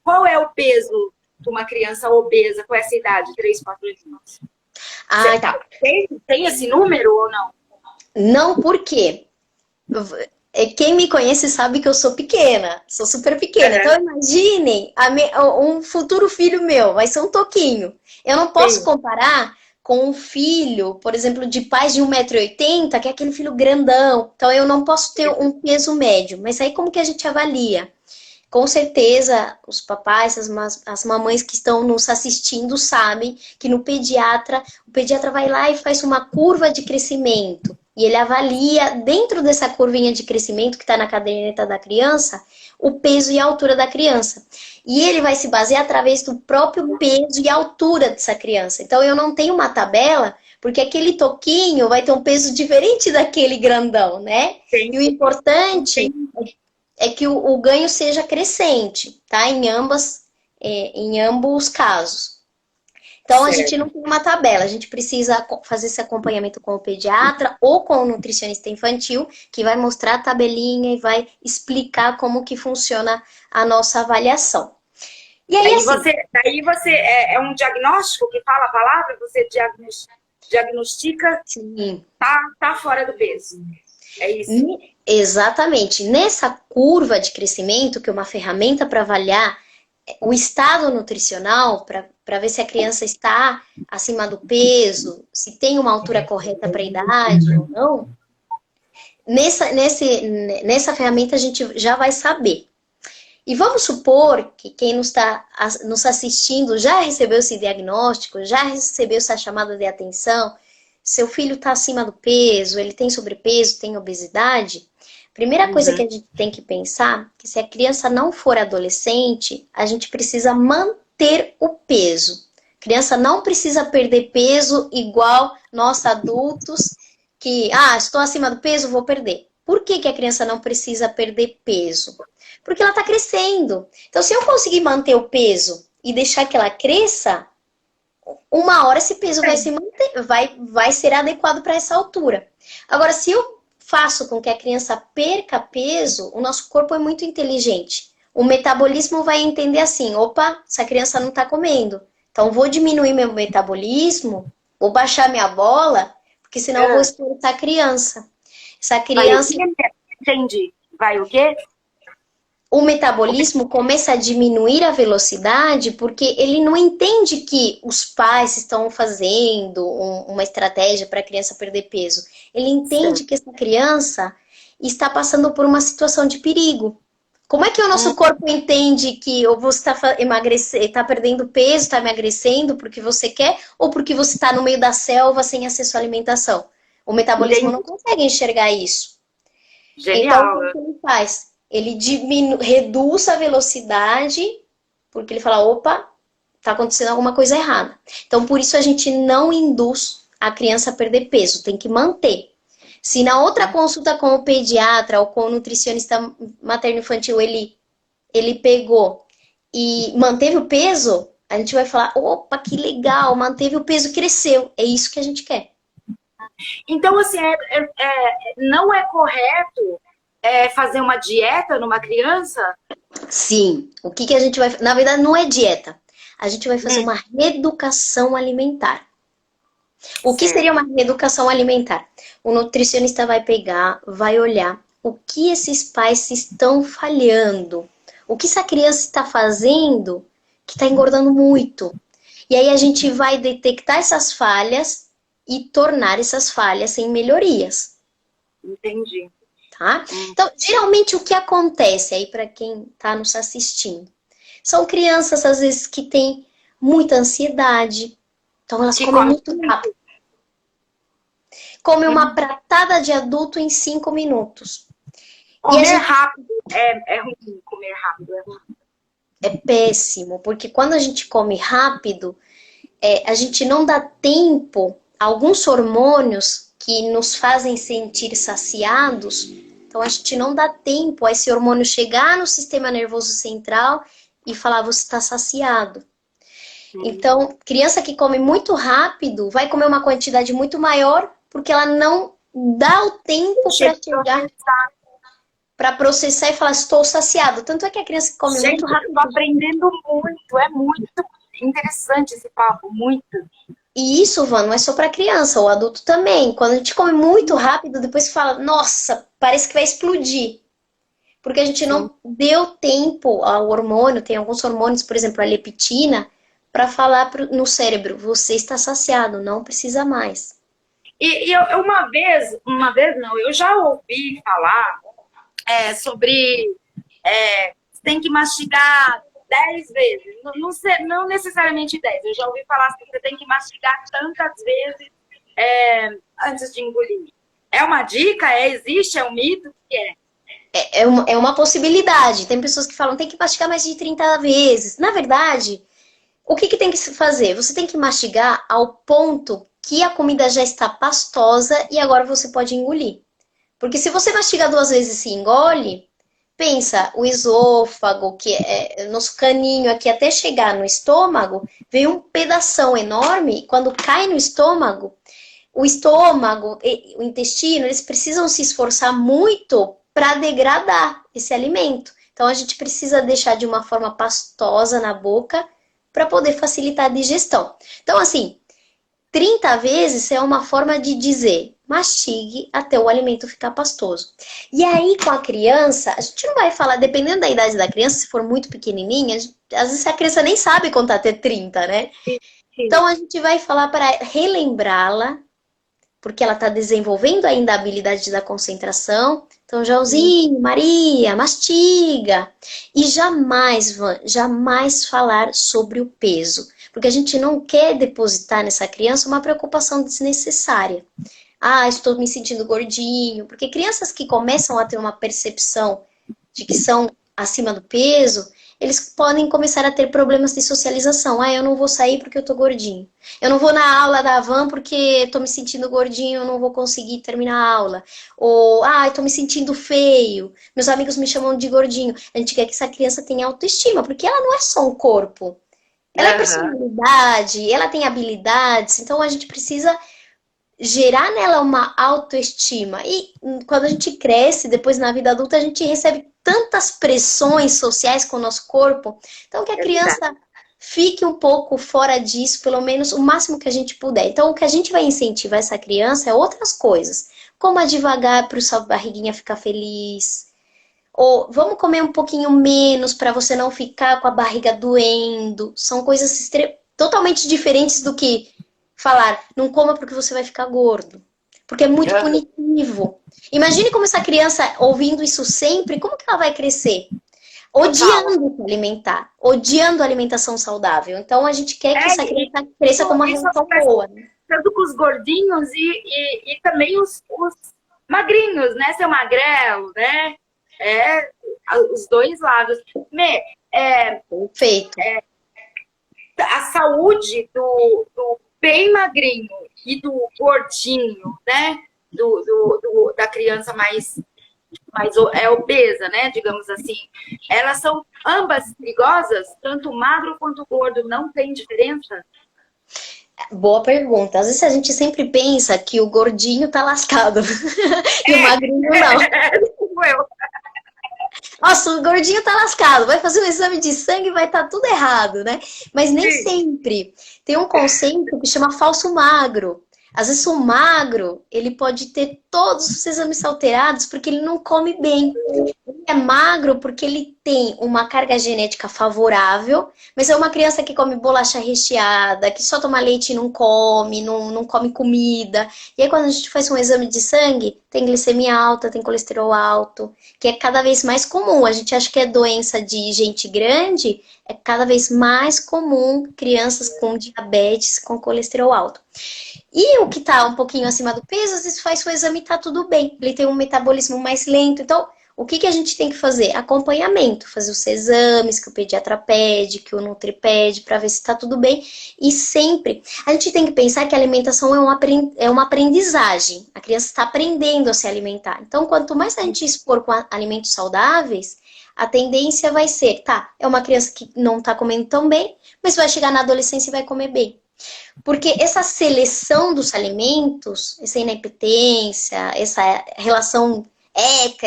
A: Qual é o peso de uma criança obesa com essa idade, 3, 4 anos?
B: Ah, tá.
A: Tem esse número ou não?
B: Não, por quê? Quem me conhece sabe que eu sou pequena, sou super pequena. Então imaginem um futuro filho meu, vai ser um toquinho. Eu não posso comparar com um filho, por exemplo, de pais de 1,80 m, que é aquele filho grandão. Então eu não posso ter um peso médio. Mas aí como que a gente avalia? Com certeza, os papais, as mamães que estão nos assistindo sabem que o pediatra vai lá e faz uma curva de crescimento. E ele avalia, dentro dessa curvinha de crescimento que está na caderneta da criança, o peso e a altura da criança. E ele vai se basear através do próprio peso e altura dessa criança. Então, eu não tenho uma tabela, porque aquele toquinho vai ter um peso diferente daquele grandão, né? Sim. E o importante é que o ganho seja crescente, tá? Em ambos casos. Então, certo. A gente não tem uma tabela, a gente precisa fazer esse acompanhamento com o pediatra ou com o nutricionista infantil, que vai mostrar a tabelinha e vai explicar como que funciona a nossa avaliação. E aí,
A: daí você é um diagnóstico que fala a palavra? Você diagnostica,
B: sim,
A: tá fora do peso. É isso?
B: Exatamente. Nessa curva de crescimento, que é uma ferramenta para avaliar o estado nutricional, para ver se a criança está acima do peso, se tem uma altura correta para a idade ou não, nessa ferramenta a gente já vai saber. E vamos supor que quem está nos assistindo já recebeu esse diagnóstico, já recebeu essa chamada de atenção, seu filho está acima do peso, ele tem sobrepeso, tem obesidade. Primeira coisa que a gente tem que pensar é que se a criança não for adolescente, a gente precisa manter o peso. A criança não precisa perder peso igual nós adultos, que, estou acima do peso, vou perder. Por que a criança não precisa perder peso? Porque ela está crescendo. Então, se eu conseguir manter o peso e deixar que ela cresça, uma hora esse peso vai se manter, vai ser adequado para essa altura. Agora, se eu faço com que a criança perca peso, o nosso corpo é muito inteligente. O metabolismo vai entender assim, opa, essa criança não está comendo. Então, vou diminuir meu metabolismo, vou baixar minha bola, porque senão eu vou explorar a criança. Essa criança...
A: Entendi. Vai o quê?
B: O metabolismo começa a diminuir a velocidade porque ele não entende que os pais estão fazendo uma estratégia para a criança perder peso. Ele entende que essa criança está passando por uma situação de perigo. Como é que o nosso corpo entende que ou você está perdendo peso, está emagrecendo porque você quer ou porque você está no meio da selva sem acesso à alimentação? O metabolismo
A: Entendi.
B: não consegue enxergar isso. Então,
A: Genial.
B: o que ele faz? Ele reduz a velocidade, porque ele fala, opa, tá acontecendo alguma coisa errada. Então, por isso a gente não induz a criança a perder peso, tem que manter. Se na outra consulta com o pediatra ou com o nutricionista materno-infantil ele pegou e manteve o peso, a gente vai falar, opa, que legal, manteve o peso, cresceu. É isso que a gente quer.
A: Então, assim, não é correto fazer uma dieta numa criança?
B: Sim. O que que a gente vai... Na verdade, não é dieta. A gente vai fazer uma reeducação alimentar. O que seria uma reeducação alimentar? O nutricionista vai pegar, vai olhar o que esses pais estão falhando. O que essa criança está fazendo que está engordando muito. E aí a gente vai detectar essas falhas e tornar essas falhas em melhorias.
A: Entendi.
B: Tá? Então, geralmente o que acontece aí para quem está nos assistindo? São crianças, às vezes, que têm muita ansiedade. Então, elas comem muito rápido. Come uma pratada de adulto em 5 minutos.
A: Comer rápido é ruim, comer rápido é ruim.
B: É péssimo, porque quando a gente come rápido, a gente não dá tempo, alguns hormônios que nos fazem sentir saciados, então a gente não dá tempo a esse hormônio chegar no sistema nervoso central e falar, você está saciado. Então, criança que come muito rápido vai comer uma quantidade muito maior, porque ela não dá o tempo para chegar, para processar e falar, estou saciado. Tanto é que a criança que come muito rápido...
A: Estou aprendendo muito, é muito interessante esse papo, muito.
B: E isso, Van, não é só para criança, o adulto também. Quando a gente come muito rápido, depois fala, nossa, parece que vai explodir. Porque a gente não deu tempo ao hormônio, tem alguns hormônios, por exemplo, a leptina, para falar no cérebro, você está saciado, não precisa mais.
A: E eu já ouvi falar sobre você tem que mastigar 10 vezes, não necessariamente 10, eu já ouvi falar que você tem que mastigar tantas vezes antes de engolir. É uma dica? Existe? É um mito? O que é?
B: É uma possibilidade. Tem pessoas que falam, tem que mastigar mais de 30 vezes. Na verdade, o que tem que se fazer? Você tem que mastigar ao ponto que a comida já está pastosa e agora você pode engolir. Porque se você mastiga 2 vezes e engole, pensa, o esôfago, que é nosso caninho aqui, até chegar no estômago, vem um pedação enorme, e quando cai no estômago, o intestino, eles precisam se esforçar muito para degradar esse alimento. Então, a gente precisa deixar de uma forma pastosa na boca para poder facilitar a digestão. Então, assim, 30 vezes é uma forma de dizer, mastigue até o alimento ficar pastoso. E aí, com a criança, a gente não vai falar, dependendo da idade da criança, se for muito pequenininha, às vezes a criança nem sabe contar até 30, né? Sim. Então, a gente vai falar para relembrá-la, porque ela está desenvolvendo ainda a habilidade da concentração. Então, Joãozinho, Maria, mastiga. E jamais falar sobre o peso. Porque a gente não quer depositar nessa criança uma preocupação desnecessária. Ah, estou me sentindo gordinho. Porque crianças que começam a ter uma percepção de que são acima do peso, eles podem começar a ter problemas de socialização. Ah, eu não vou sair porque eu tô gordinho. Eu não vou na aula da Van porque tô me sentindo gordinho, eu não vou conseguir terminar a aula. Ou, eu tô me sentindo feio. Meus amigos me chamam de gordinho. A gente quer que essa criança tenha autoestima, porque ela não é só um corpo. Ela é personalidade, ela tem habilidades, então a gente precisa gerar nela uma autoestima. E quando a gente cresce, depois na vida adulta, a gente recebe tantas pressões sociais com o nosso corpo. Então, que a criança fique um pouco fora disso, pelo menos o máximo que a gente puder. Então, o que a gente vai incentivar essa criança é outras coisas. Como a devagar para sua barriguinha ficar feliz. Ou vamos comer um pouquinho menos para você não ficar com a barriga doendo. São coisas totalmente diferentes do que falar, não coma porque você vai ficar gordo. Porque é muito punitivo. Imagine como essa criança, ouvindo isso sempre, como que ela vai crescer? Odiando se alimentar, odiando a alimentação saudável. Então, a gente quer que essa criança cresça com uma relação boa. Né?
A: tanto com os gordinhos e também os magrinhos, né? Seu magrelo, né? Os dois lados.
B: Perfeito.
A: A saúde do bem magrinho e do gordinho, né? Da criança mais obesa, né? Digamos assim. Elas são ambas perigosas, tanto o magro quanto o gordo, não tem diferença?
B: Boa pergunta. Às vezes a gente sempre pensa que o gordinho tá lascado e o magrinho não.
A: Eu.
B: Nossa, o gordinho tá lascado, vai fazer um exame de sangue e vai estar tudo errado, né? Mas nem sempre. Tem um conceito que chama falso magro. Às vezes o magro, ele pode ter todos os exames alterados porque ele não come bem. Ele é magro porque ele tem uma carga genética favorável, mas é uma criança que come bolacha recheada, que só toma leite e não come, não come comida. E aí quando a gente faz um exame de sangue, tem glicemia alta, tem colesterol alto, que é cada vez mais comum. A gente acha que é doença de gente grande, é cada vez mais comum crianças com diabetes, com colesterol alto. E o que está um pouquinho acima do peso, às vezes faz o exame e está tudo bem. Ele tem um metabolismo mais lento. Então, o que a gente tem que fazer? Acompanhamento. Fazer os exames que o pediatra pede, que o nutri pede, para ver se está tudo bem. E sempre, a gente tem que pensar que a alimentação é uma aprendizagem. A criança está aprendendo a se alimentar. Então, quanto mais a gente expor com alimentos saudáveis, a tendência vai ser, é uma criança que não está comendo tão bem, mas vai chegar na adolescência e vai comer bem. Porque essa seleção dos alimentos, essa inapetência, essa relação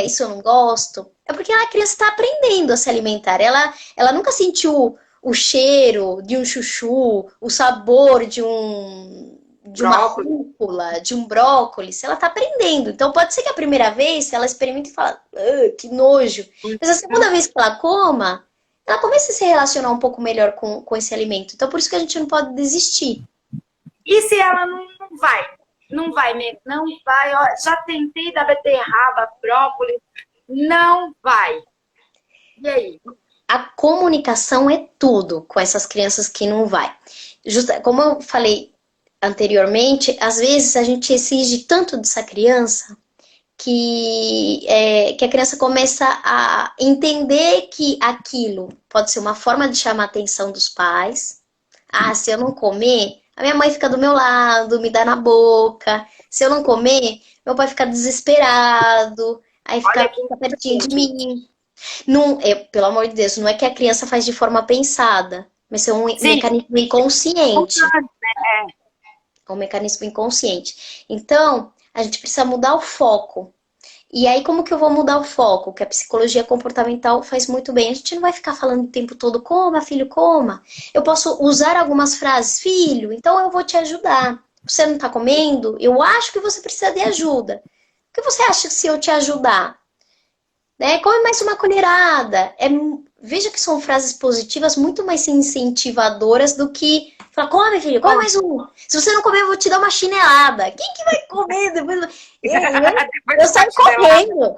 B: isso eu não gosto, é porque a criança está aprendendo a se alimentar. Ela nunca sentiu o cheiro de um chuchu, o sabor de uma rúcula, de um brócolis. Ela está aprendendo. Então pode ser que a primeira vez ela experimente e fala, que nojo. Mas a segunda vez que ela começa a se relacionar um pouco melhor com esse alimento. Então, por isso que a gente não pode desistir.
A: E se ela não vai? Não vai mesmo, não vai. Ó, já tentei dar beterraba, brócolis, não vai. E aí?
B: A comunicação é tudo com essas crianças que não vai. Como eu falei anteriormente, às vezes a gente exige tanto dessa criança que a criança começa a entender que aquilo pode ser uma forma de chamar a atenção dos pais. Se eu não comer, a minha mãe fica do meu lado, me dá na boca. Se eu não comer, meu pai fica desesperado, aí fica pertinho de mim. Não, pelo amor de Deus, não é que a criança faz de forma pensada, mas é um mecanismo inconsciente. É um mecanismo inconsciente. Então, a gente precisa mudar o foco. E aí, como que eu vou mudar o foco? Que a psicologia comportamental faz muito bem. A gente não vai ficar falando o tempo todo, coma, filho, coma. Eu posso usar algumas frases, filho, então eu vou te ajudar. Você não tá comendo? Eu acho que você precisa de ajuda. O que você acha se eu te ajudar? Come mais uma colherada. Veja que são frases positivas muito mais incentivadoras do que falar, come, filho, come mais um. Se você não comer, eu vou te dar uma chinelada. Quem que vai comer depois? Eu saio correndo.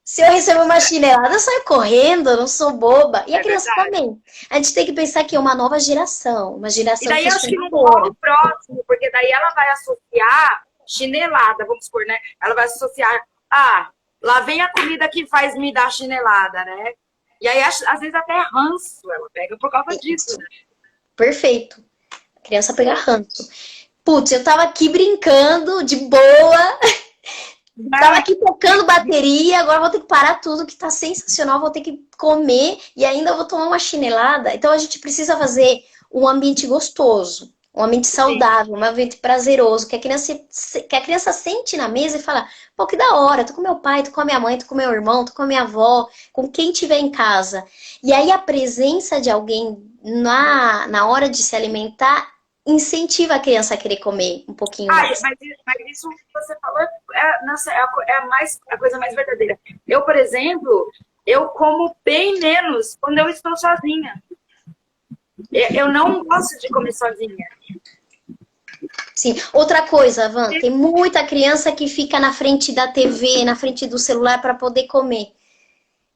B: Se eu receber uma chinelada, eu saio correndo, eu não sou boba. E a criança também. A gente tem que pensar que é uma nova geração. Uma geração
A: e daí acho que não colo o próximo, porque daí ela vai associar chinelada, vamos supor, né? Ela vai associar, lá vem a comida que faz me dar chinelada, né? E aí, às vezes, até ranço ela pega por causa disso. Né?
B: Perfeito. A criança pega ranço. Putz, eu tava aqui brincando de boa. Tava aqui tocando bateria. Agora vou ter que parar tudo, que tá sensacional. Vou ter que comer e ainda vou tomar uma chinelada. Então, a gente precisa fazer um ambiente gostoso. Um ambiente saudável, um ambiente prazeroso, que a criança sente na mesa e fala, pô, que da hora, tô com meu pai, tô com a minha mãe, tô com meu irmão, tô com a minha avó, com quem tiver em casa. E aí a presença de alguém na hora de se alimentar incentiva a criança a querer comer um pouquinho mais.
A: Mas isso que você falou a coisa mais verdadeira. Eu, por exemplo, eu como bem menos quando eu estou sozinha. Eu não gosto de comer sozinha.
B: Sim. Outra coisa, Van, tem muita criança que fica na frente da TV, na frente do celular para poder comer.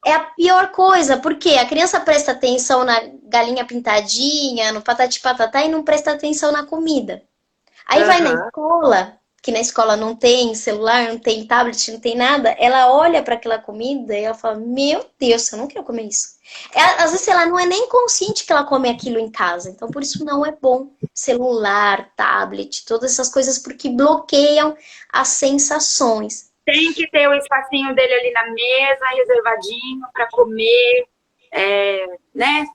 B: É a pior coisa, porque a criança presta atenção na galinha pintadinha, no patati patatá e não presta atenção na comida. Aí vai na escola, que na escola não tem celular, não tem tablet, não tem nada, ela olha para aquela comida e ela fala, meu Deus, eu não quero comer isso. Às vezes ela não é nem consciente que ela come aquilo em casa, então por isso não é bom celular, tablet, todas essas coisas, porque bloqueiam as sensações.
A: Tem que ter o espacinho dele ali na mesa, reservadinho para comer, né?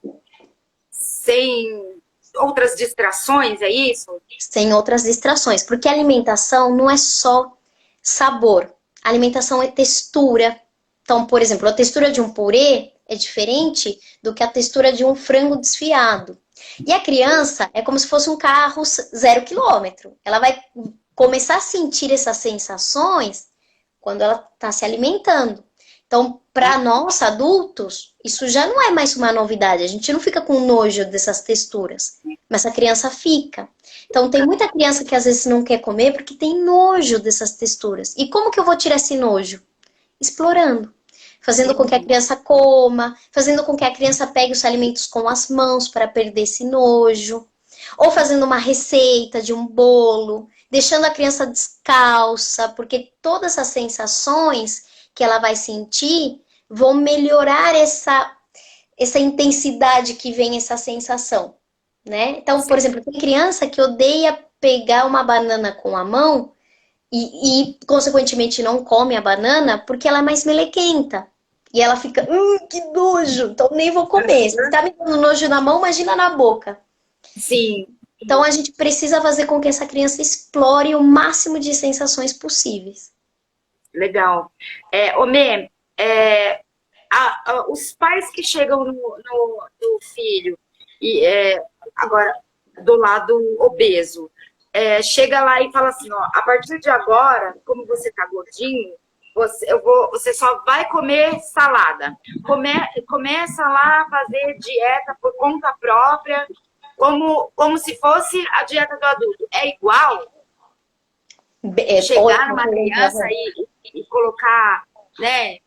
A: Sem outras distrações, é isso?
B: Sem outras distrações, porque a alimentação não é só sabor, a alimentação é textura. Então, por exemplo, a textura de um purê é diferente do que a textura de um frango desfiado. E a criança é como se fosse um carro 0 km. Ela vai começar a sentir essas sensações quando ela está se alimentando. Então, para nós, adultos, isso já não é mais uma novidade. A gente não fica com nojo dessas texturas, mas a criança fica. Então, tem muita criança que às vezes não quer comer porque tem nojo dessas texturas. E como que eu vou tirar esse nojo? Explorando. Fazendo com que a criança coma, fazendo com que a criança pegue os alimentos com as mãos para perder esse nojo. Ou fazendo uma receita de um bolo, deixando a criança descalça, porque todas as sensações que ela vai sentir vão melhorar essa intensidade que vem essa sensação, né? Então, por exemplo, tem criança que odeia pegar uma banana com a mão e consequentemente, não come a banana porque ela é mais melequenta. E ela fica, que nojo, então nem vou comer. Se tá me dando nojo na mão, imagina na boca.
A: Sim.
B: Então, a gente precisa fazer com que essa criança explore o máximo de sensações possíveis.
A: Legal. Omê, os pais que chegam no filho, e agora, do lado obeso, chega lá e fala assim, ó, a partir de agora, como você tá gordinho, você só vai comer salada. Começa lá a fazer dieta por conta própria, como se fosse a dieta do adulto. É igual chegar numa criança e colocar, né?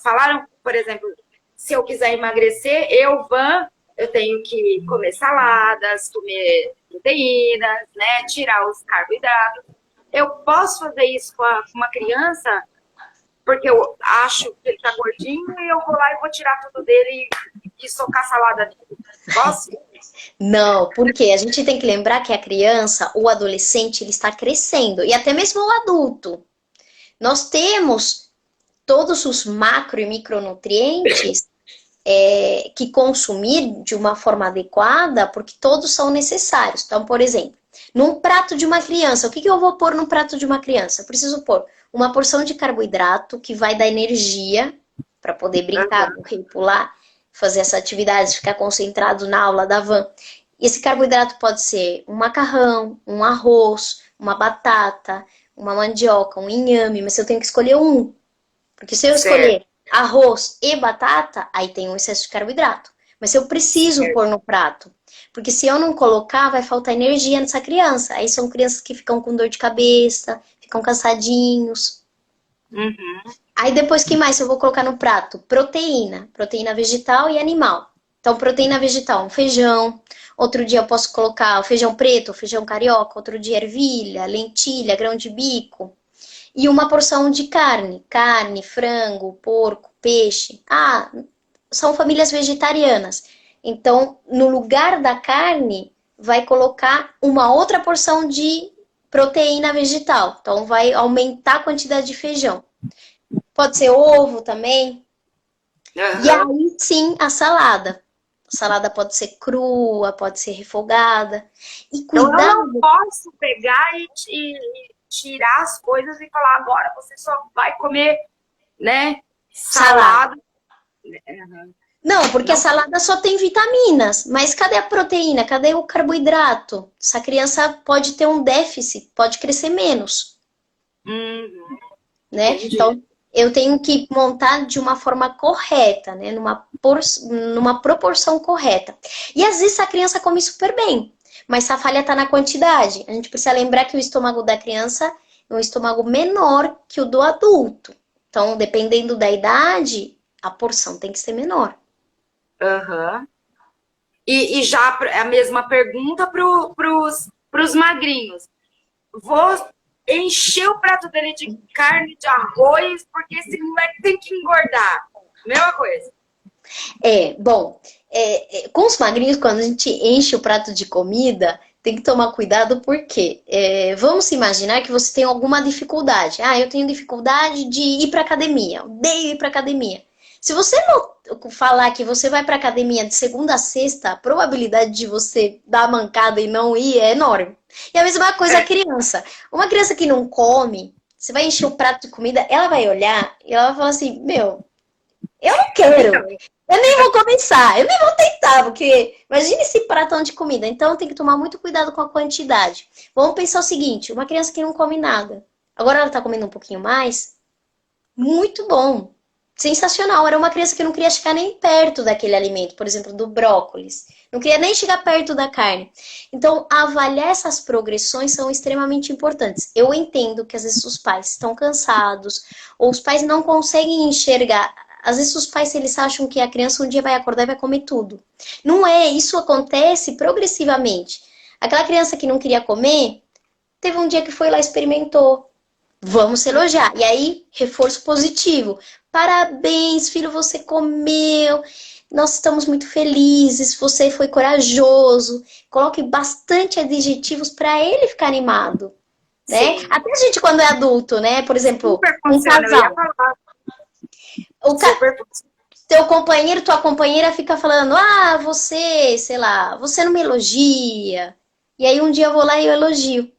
A: Falaram, por exemplo, se eu quiser emagrecer, eu tenho que comer saladas, comer proteínas, né? Tirar os carboidratos. Eu posso fazer isso com uma criança porque eu acho que ele tá gordinho e eu vou lá e vou tirar tudo dele e socar salada nele. Posso?
B: Não, porque a gente tem que lembrar que a criança, o adolescente, ele está crescendo, e até mesmo o adulto. Nós temos todos os macro e micronutrientes que consumir de uma forma adequada, porque todos são necessários. Então, por exemplo, num prato de uma criança, o que eu vou pôr num prato de uma criança? Eu preciso pôr uma porção de carboidrato que vai dar energia para poder brincar, correr, pular, fazer essa atividade, ficar concentrado na aula da van. Esse carboidrato pode ser um macarrão, um arroz, uma batata, uma mandioca, um inhame, mas eu tenho que escolher um. Porque se eu escolher arroz e batata, aí tem um excesso de carboidrato. Mas eu preciso pôr no prato. Porque se eu não colocar, vai faltar energia nessa criança. Aí são crianças que ficam com dor de cabeça, ficam cansadinhos. Aí depois, que mais eu vou colocar no prato? Proteína. Proteína vegetal e animal. Então, proteína vegetal, um feijão. Outro dia eu posso colocar o feijão preto, o feijão carioca. Outro dia ervilha, lentilha, grão de bico. E uma porção de carne. Carne, frango, porco, peixe. Ah, são famílias vegetarianas. Então, no lugar da carne, vai colocar uma outra porção de proteína vegetal. Então, vai aumentar a quantidade de feijão. Pode ser ovo também. E aí, sim, a salada. A salada pode ser crua, pode ser refogada. E cuidado...
A: Então, eu não posso pegar e tirar as coisas e falar, agora você só vai comer, né, salada.
B: Não, porque a salada só tem vitaminas. Mas cadê a proteína? Cadê o carboidrato? Essa criança pode ter um déficit, pode crescer menos. Né? Então, eu tenho que montar de uma forma correta, né? Numa proporção correta. E às vezes a criança come super bem, mas a falha está na quantidade. A gente precisa lembrar que o estômago da criança é um estômago menor que o do adulto. Então, dependendo da idade, a porção tem que ser menor. E
A: já a mesma pergunta para para os magrinhos. Vou encher o prato dele de carne, de arroz, porque esse moleque tem que engordar. Mesma coisa.
B: Bom, com os magrinhos, quando a gente enche o prato de comida, tem que tomar cuidado porque vamos imaginar que você tem alguma dificuldade. Ah, eu tenho dificuldade de ir para academia, odeio ir para academia. Se você não falar que você vai para academia de segunda a sexta, a probabilidade de você dar a mancada e não ir é enorme. E a mesma coisa a criança. Uma criança que não come, você vai encher o prato de comida, ela vai olhar e ela vai falar assim, meu, eu não quero. Eu nem vou começar, eu nem vou tentar, porque imagine esse pratão de comida. Então tem que tomar muito cuidado com a quantidade. Vamos pensar o seguinte, uma criança que não come nada, agora ela tá comendo um pouquinho mais, muito bom. Sensacional, era uma criança que não queria chegar nem perto daquele alimento, por exemplo, do brócolis. Não queria nem chegar perto da carne. Então, avaliar essas progressões são extremamente importantes. Eu entendo que às vezes os pais estão cansados, ou os pais não conseguem enxergar. Às vezes os pais, eles acham que a criança um dia vai acordar e vai comer tudo. Não é, isso acontece progressivamente. Aquela criança que não queria comer, teve um dia que foi lá e experimentou. Vamos se elogiar. E aí, reforço positivo. Parabéns, filho, você comeu. Nós estamos muito felizes. Você foi corajoso. Coloque bastante adjetivos para ele ficar animado, né?
A: Sim.
B: Até a gente quando é adulto, né? Por exemplo,
A: Super
B: um
A: funciona, eu ia
B: casal.
A: falar.
B: Super. Teu companheiro, tua companheira fica falando, ah, você, sei lá, você não me elogia. E aí um dia eu vou lá e eu elogio.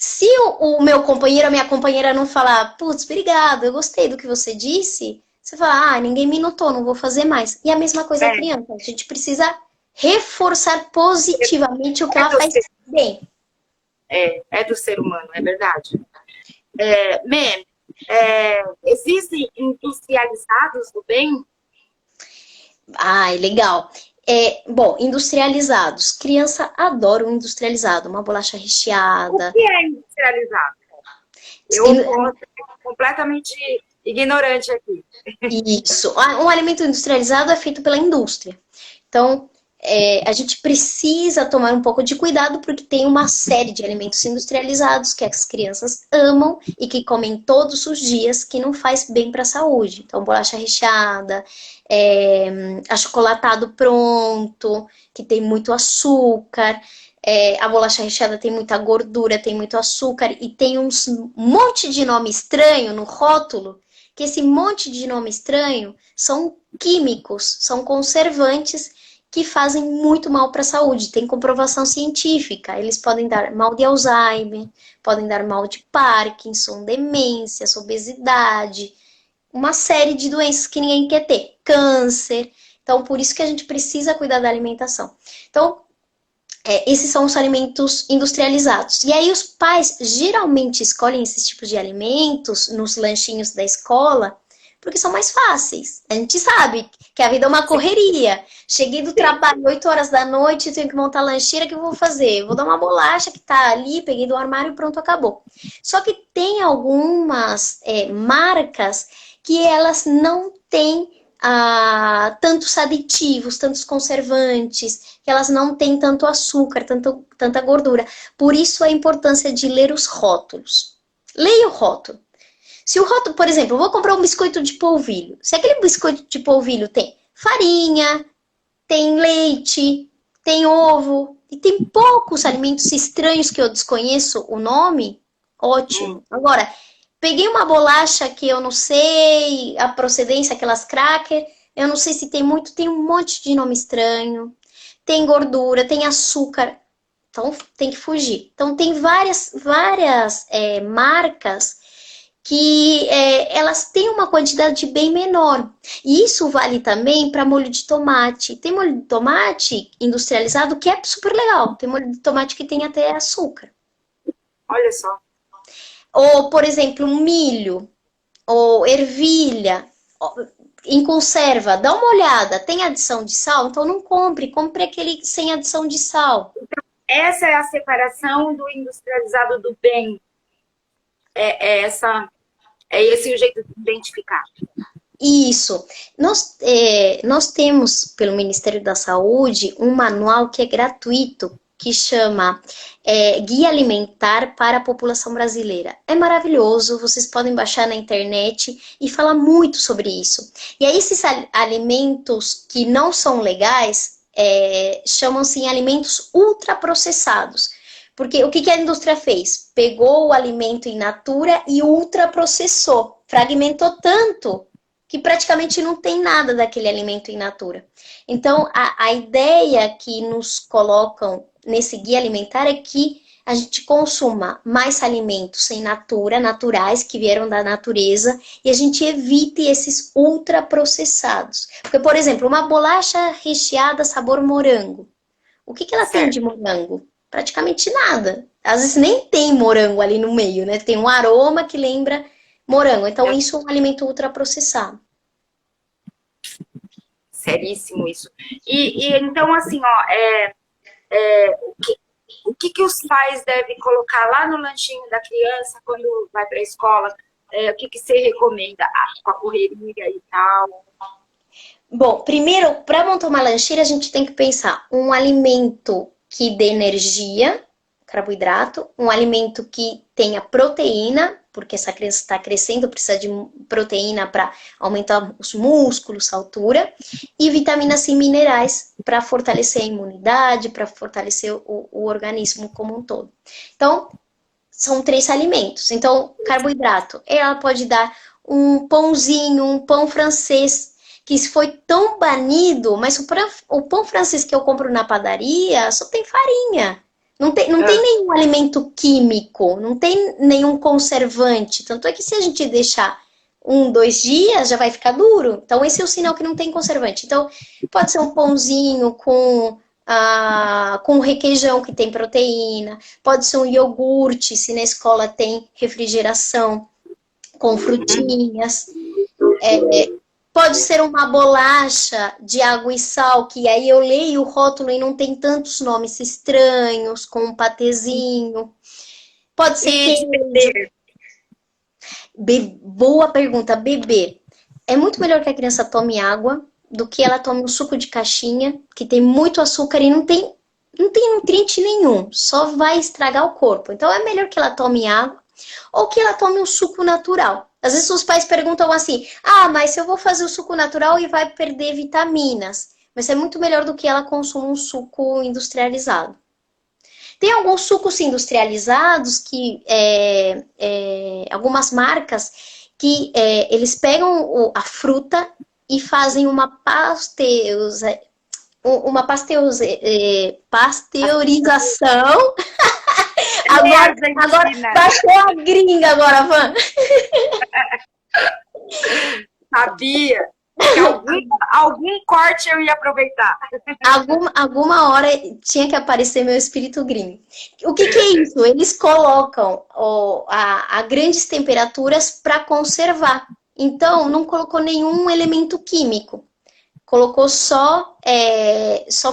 B: Se o meu companheiro, a minha companheira não falar, putz, obrigado, eu gostei do que você disse, você fala, ah, ninguém me notou, não vou fazer mais. E a mesma coisa a criança, a gente precisa reforçar positivamente o que ela faz bem.
A: É do ser humano, é verdade. Existem industrializados do bem?
B: Ai, legal. Bom, industrializados. Criança adora um industrializado, uma bolacha recheada.
A: O que é industrializado? Eu sou completamente ignorante aqui.
B: Isso. Um alimento industrializado é feito pela indústria. Então, a gente precisa tomar um pouco de cuidado porque tem uma série de alimentos industrializados que as crianças amam e que comem todos os dias que não faz bem para a saúde. Então, bolacha recheada, achocolatado pronto, que tem muito açúcar. A bolacha recheada tem muita gordura, tem muito açúcar e tem um monte de nome estranho no rótulo, que esse monte de nome estranho são químicos, são conservantes que fazem muito mal para a saúde. Tem comprovação científica. Eles podem dar mal de Alzheimer, podem dar mal de Parkinson, demências, obesidade, uma série de doenças que ninguém quer ter, câncer. Então, por isso que a gente precisa cuidar da alimentação. Então, esses são os alimentos industrializados. E aí os pais geralmente escolhem esses tipos de alimentos nos lanchinhos da escola porque são mais fáceis. A gente sabe que a vida é uma correria. Cheguei do trabalho 8 horas da noite, tenho que montar a lancheira, o que eu vou fazer? Vou dar uma bolacha que tá ali, peguei do armário e pronto, acabou. Só que tem algumas marcas que elas não têm tantos aditivos, tantos conservantes, que elas não têm tanto açúcar, tanta gordura. Por isso a importância de ler os rótulos. Leia o rótulo. Se o rótulo, por exemplo, eu vou comprar um biscoito de polvilho. Se aquele biscoito de polvilho tem farinha, tem leite, tem ovo, e tem poucos alimentos estranhos que eu desconheço o nome, ótimo. Agora, peguei uma bolacha que eu não sei a procedência, aquelas cracker, eu não sei se tem muito, tem um monte de nome estranho, tem gordura, tem açúcar, então tem que fugir. Então tem várias marcas que elas têm uma quantidade bem menor. E isso vale também para molho de tomate. Tem molho de tomate industrializado que é super legal, tem molho de tomate que tem até açúcar.
A: Olha só.
B: Ou, por exemplo, milho, ou ervilha, em conserva, dá uma olhada, tem adição de sal? Então não compre aquele sem adição de sal.
A: Então, essa é a separação do industrializado do bem. É esse o jeito de identificar.
B: Isso. Nós temos, pelo Ministério da Saúde, um manual que é gratuito, que chama Guia Alimentar para a População Brasileira. É maravilhoso, vocês podem baixar na internet e falar muito sobre isso. E aí esses alimentos que não são legais chamam-se alimentos ultraprocessados. Porque o que a indústria fez? Pegou o alimento in natura e ultraprocessou. Fragmentou tanto que praticamente não tem nada daquele alimento in natura. Então, a ideia que nos colocam nesse guia alimentar é que a gente consuma mais alimentos em natura, naturais, que vieram da natureza, e a gente evite esses ultraprocessados. Porque, por exemplo, uma bolacha recheada sabor morango. O que ela tem de morango? Praticamente nada. Às vezes nem tem morango ali no meio, né? Tem um aroma que lembra morango. Então, isso é um alimento ultraprocessado.
A: Seríssimo isso. E então, assim, o que os pais devem colocar lá no lanchinho da criança quando vai para a escola? O que você recomenda? Com a correria e tal?
B: Bom, primeiro, para montar uma lancheira, a gente tem que pensar um alimento que dê energia, carboidrato, um alimento que tenha proteína, porque essa criança está crescendo, precisa de proteína para aumentar os músculos, a altura, e vitaminas e minerais para fortalecer a imunidade, para fortalecer o organismo como um todo. Então, são 3 alimentos. Então, carboidrato, ela pode dar um pãozinho, um pão francês, que foi tão banido, mas o pão francês que eu compro na padaria só tem farinha. Não tem nenhum alimento químico, não tem nenhum conservante. Tanto é que se a gente deixar 1, 2 dias, já vai ficar duro. Então, esse é o sinal que não tem conservante. Então, pode ser um pãozinho com requeijão que tem proteína, pode ser um iogurte, se na escola tem refrigeração, com frutinhas. Pode ser uma bolacha de água e sal, que aí eu leio o rótulo e não tem tantos nomes estranhos, com um patezinho. Pode ser queijo. Boa pergunta, beber. É muito melhor que a criança tome água do que ela tome um suco de caixinha, que tem muito açúcar e não tem nutriente nenhum, só vai estragar o corpo. Então é melhor que ela tome água ou que ela tome um suco natural. Às vezes os pais perguntam assim, mas se eu vou fazer o suco natural e vai perder vitaminas. Mas é muito melhor do que ela consumir um suco industrializado. Tem alguns sucos industrializados que, algumas marcas, que eles pegam a fruta e fazem uma pasteurização. Agora baixou a gringa agora, Van.
A: Sabia que algum corte eu ia aproveitar.
B: Alguma hora tinha que aparecer meu espírito gringo. O que é isso? Eles colocam a grandes temperaturas para conservar. Então, não colocou nenhum elemento químico. Colocou só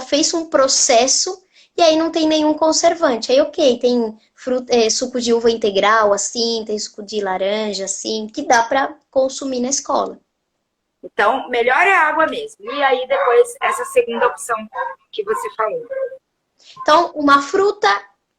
B: fez um processo e aí não tem nenhum conservante. Aí, ok, tem suco de uva integral, assim, tem suco de laranja, assim, que dá para consumir na escola.
A: Então, melhor é a água mesmo. E aí, depois, essa segunda opção que você falou.
B: Então, uma fruta,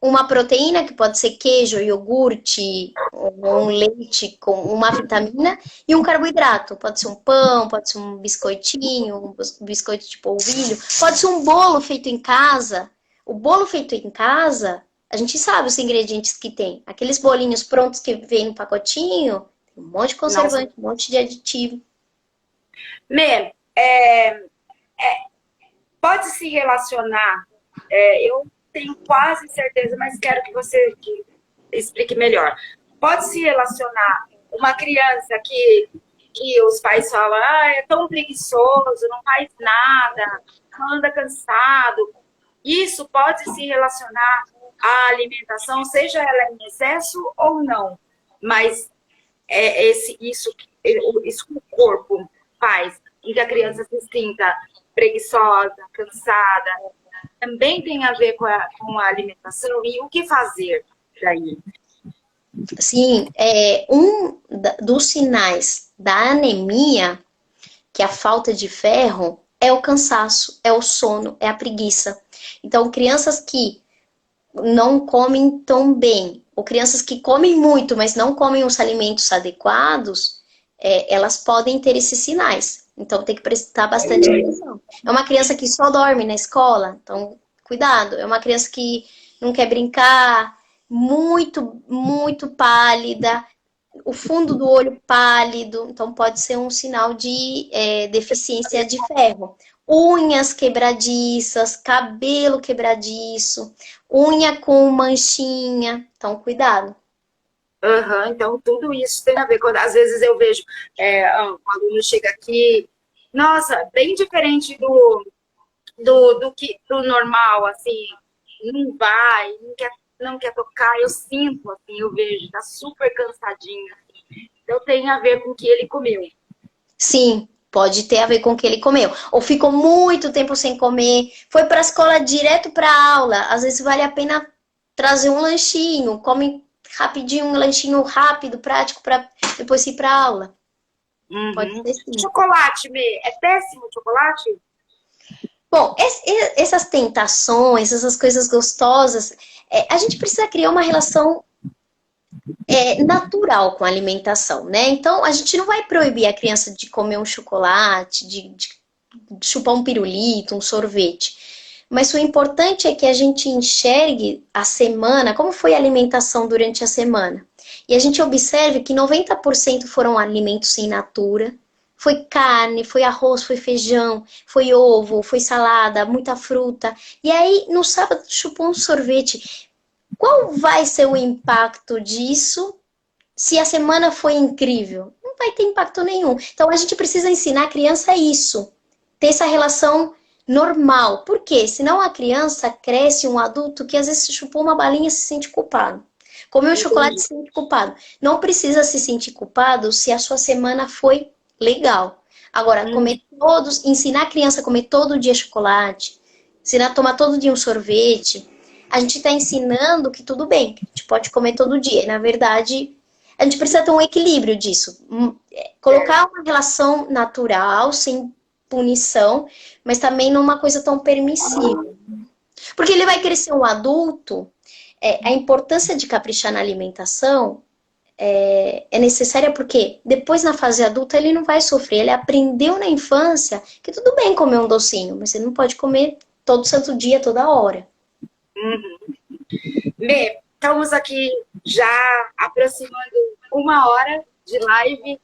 B: uma proteína, que pode ser queijo, iogurte, ou um leite com uma vitamina, e um carboidrato. Pode ser um pão, pode ser um biscoitinho, um biscoito de polvilho, pode ser um bolo feito em casa. O bolo feito em casa, a gente sabe os ingredientes que tem. Aqueles bolinhos prontos que vem no pacotinho, tem um monte de conservante, um monte de aditivo.
A: Mê, pode se relacionar, eu tenho quase certeza, mas quero que você explique melhor. Pode se relacionar uma criança que os pais falam, é tão preguiçoso, não faz nada, anda cansado. Isso pode se relacionar à alimentação, seja ela em excesso ou não. Mas isso que o corpo faz, em que a criança se sinta preguiçosa, cansada, também tem a ver com a alimentação. E o que fazer daí?
B: Sim, um dos sinais da anemia, que é a falta de ferro, é o cansaço, é o sono, é a preguiça. Então, crianças que não comem tão bem, ou crianças que comem muito, mas não comem os alimentos adequados, elas podem ter esses sinais. Então tem que prestar bastante atenção. É uma criança que só dorme na escola, então cuidado. É uma criança que não quer brincar, muito, muito pálida, o fundo do olho pálido, então pode ser um sinal de deficiência de ferro. Unhas quebradiças, cabelo quebradiço, unha com manchinha, então cuidado.
A: Uhum, então, tudo isso tem a ver. Quando, às vezes eu vejo um aluno chega aqui, nossa, bem diferente do normal, assim, não vai, não quer tocar, eu sinto, assim, eu vejo, tá super cansadinho, assim. Então tem a ver com o que ele comeu.
B: Sim, pode ter a ver com o que ele comeu. Ou ficou muito tempo sem comer, foi para a escola direto para a aula. Às vezes vale a pena trazer um lanchinho, come rapidinho um lanchinho rápido, prático, para depois ir para a aula. Pode
A: Uhum.
B: ser sim.
A: Chocolate, é péssimo o chocolate?
B: Bom, essas tentações, essas coisas gostosas, a gente precisa criar uma relação natural com a alimentação, né? Então, a gente não vai proibir a criança de comer um chocolate, de chupar um pirulito, um sorvete. Mas o importante é que a gente enxergue a semana, como foi a alimentação durante a semana. E a gente observe que 90% foram alimentos in natura. Foi carne, foi arroz, foi feijão, foi ovo, foi salada, muita fruta. E aí, no sábado, chupou um sorvete. Qual vai ser o impacto disso se a semana foi incrível? Não vai ter impacto nenhum. Então, a gente precisa ensinar a criança isso. Ter essa relação normal. Por quê? Senão a criança cresce um adulto que às vezes chupou uma balinha e se sente culpado. Comeu chocolate e se sente culpado. Não precisa se sentir culpado se a sua semana foi legal. Agora, ensinar a criança a comer todo dia chocolate, ensinar a tomar todo dia um sorvete, a gente está ensinando que tudo bem, que a gente pode comer todo dia. E, na verdade, a gente precisa ter um equilíbrio disso. Colocar uma relação natural, sem punição, mas também numa coisa tão permissiva. Porque ele vai crescer um adulto, a importância de caprichar na alimentação é necessária porque depois na fase adulta ele não vai sofrer. Ele aprendeu na infância que tudo bem comer um docinho, mas você não pode comer todo santo dia, toda hora.
A: Bê, estamos aqui já aproximando 1 hora de live.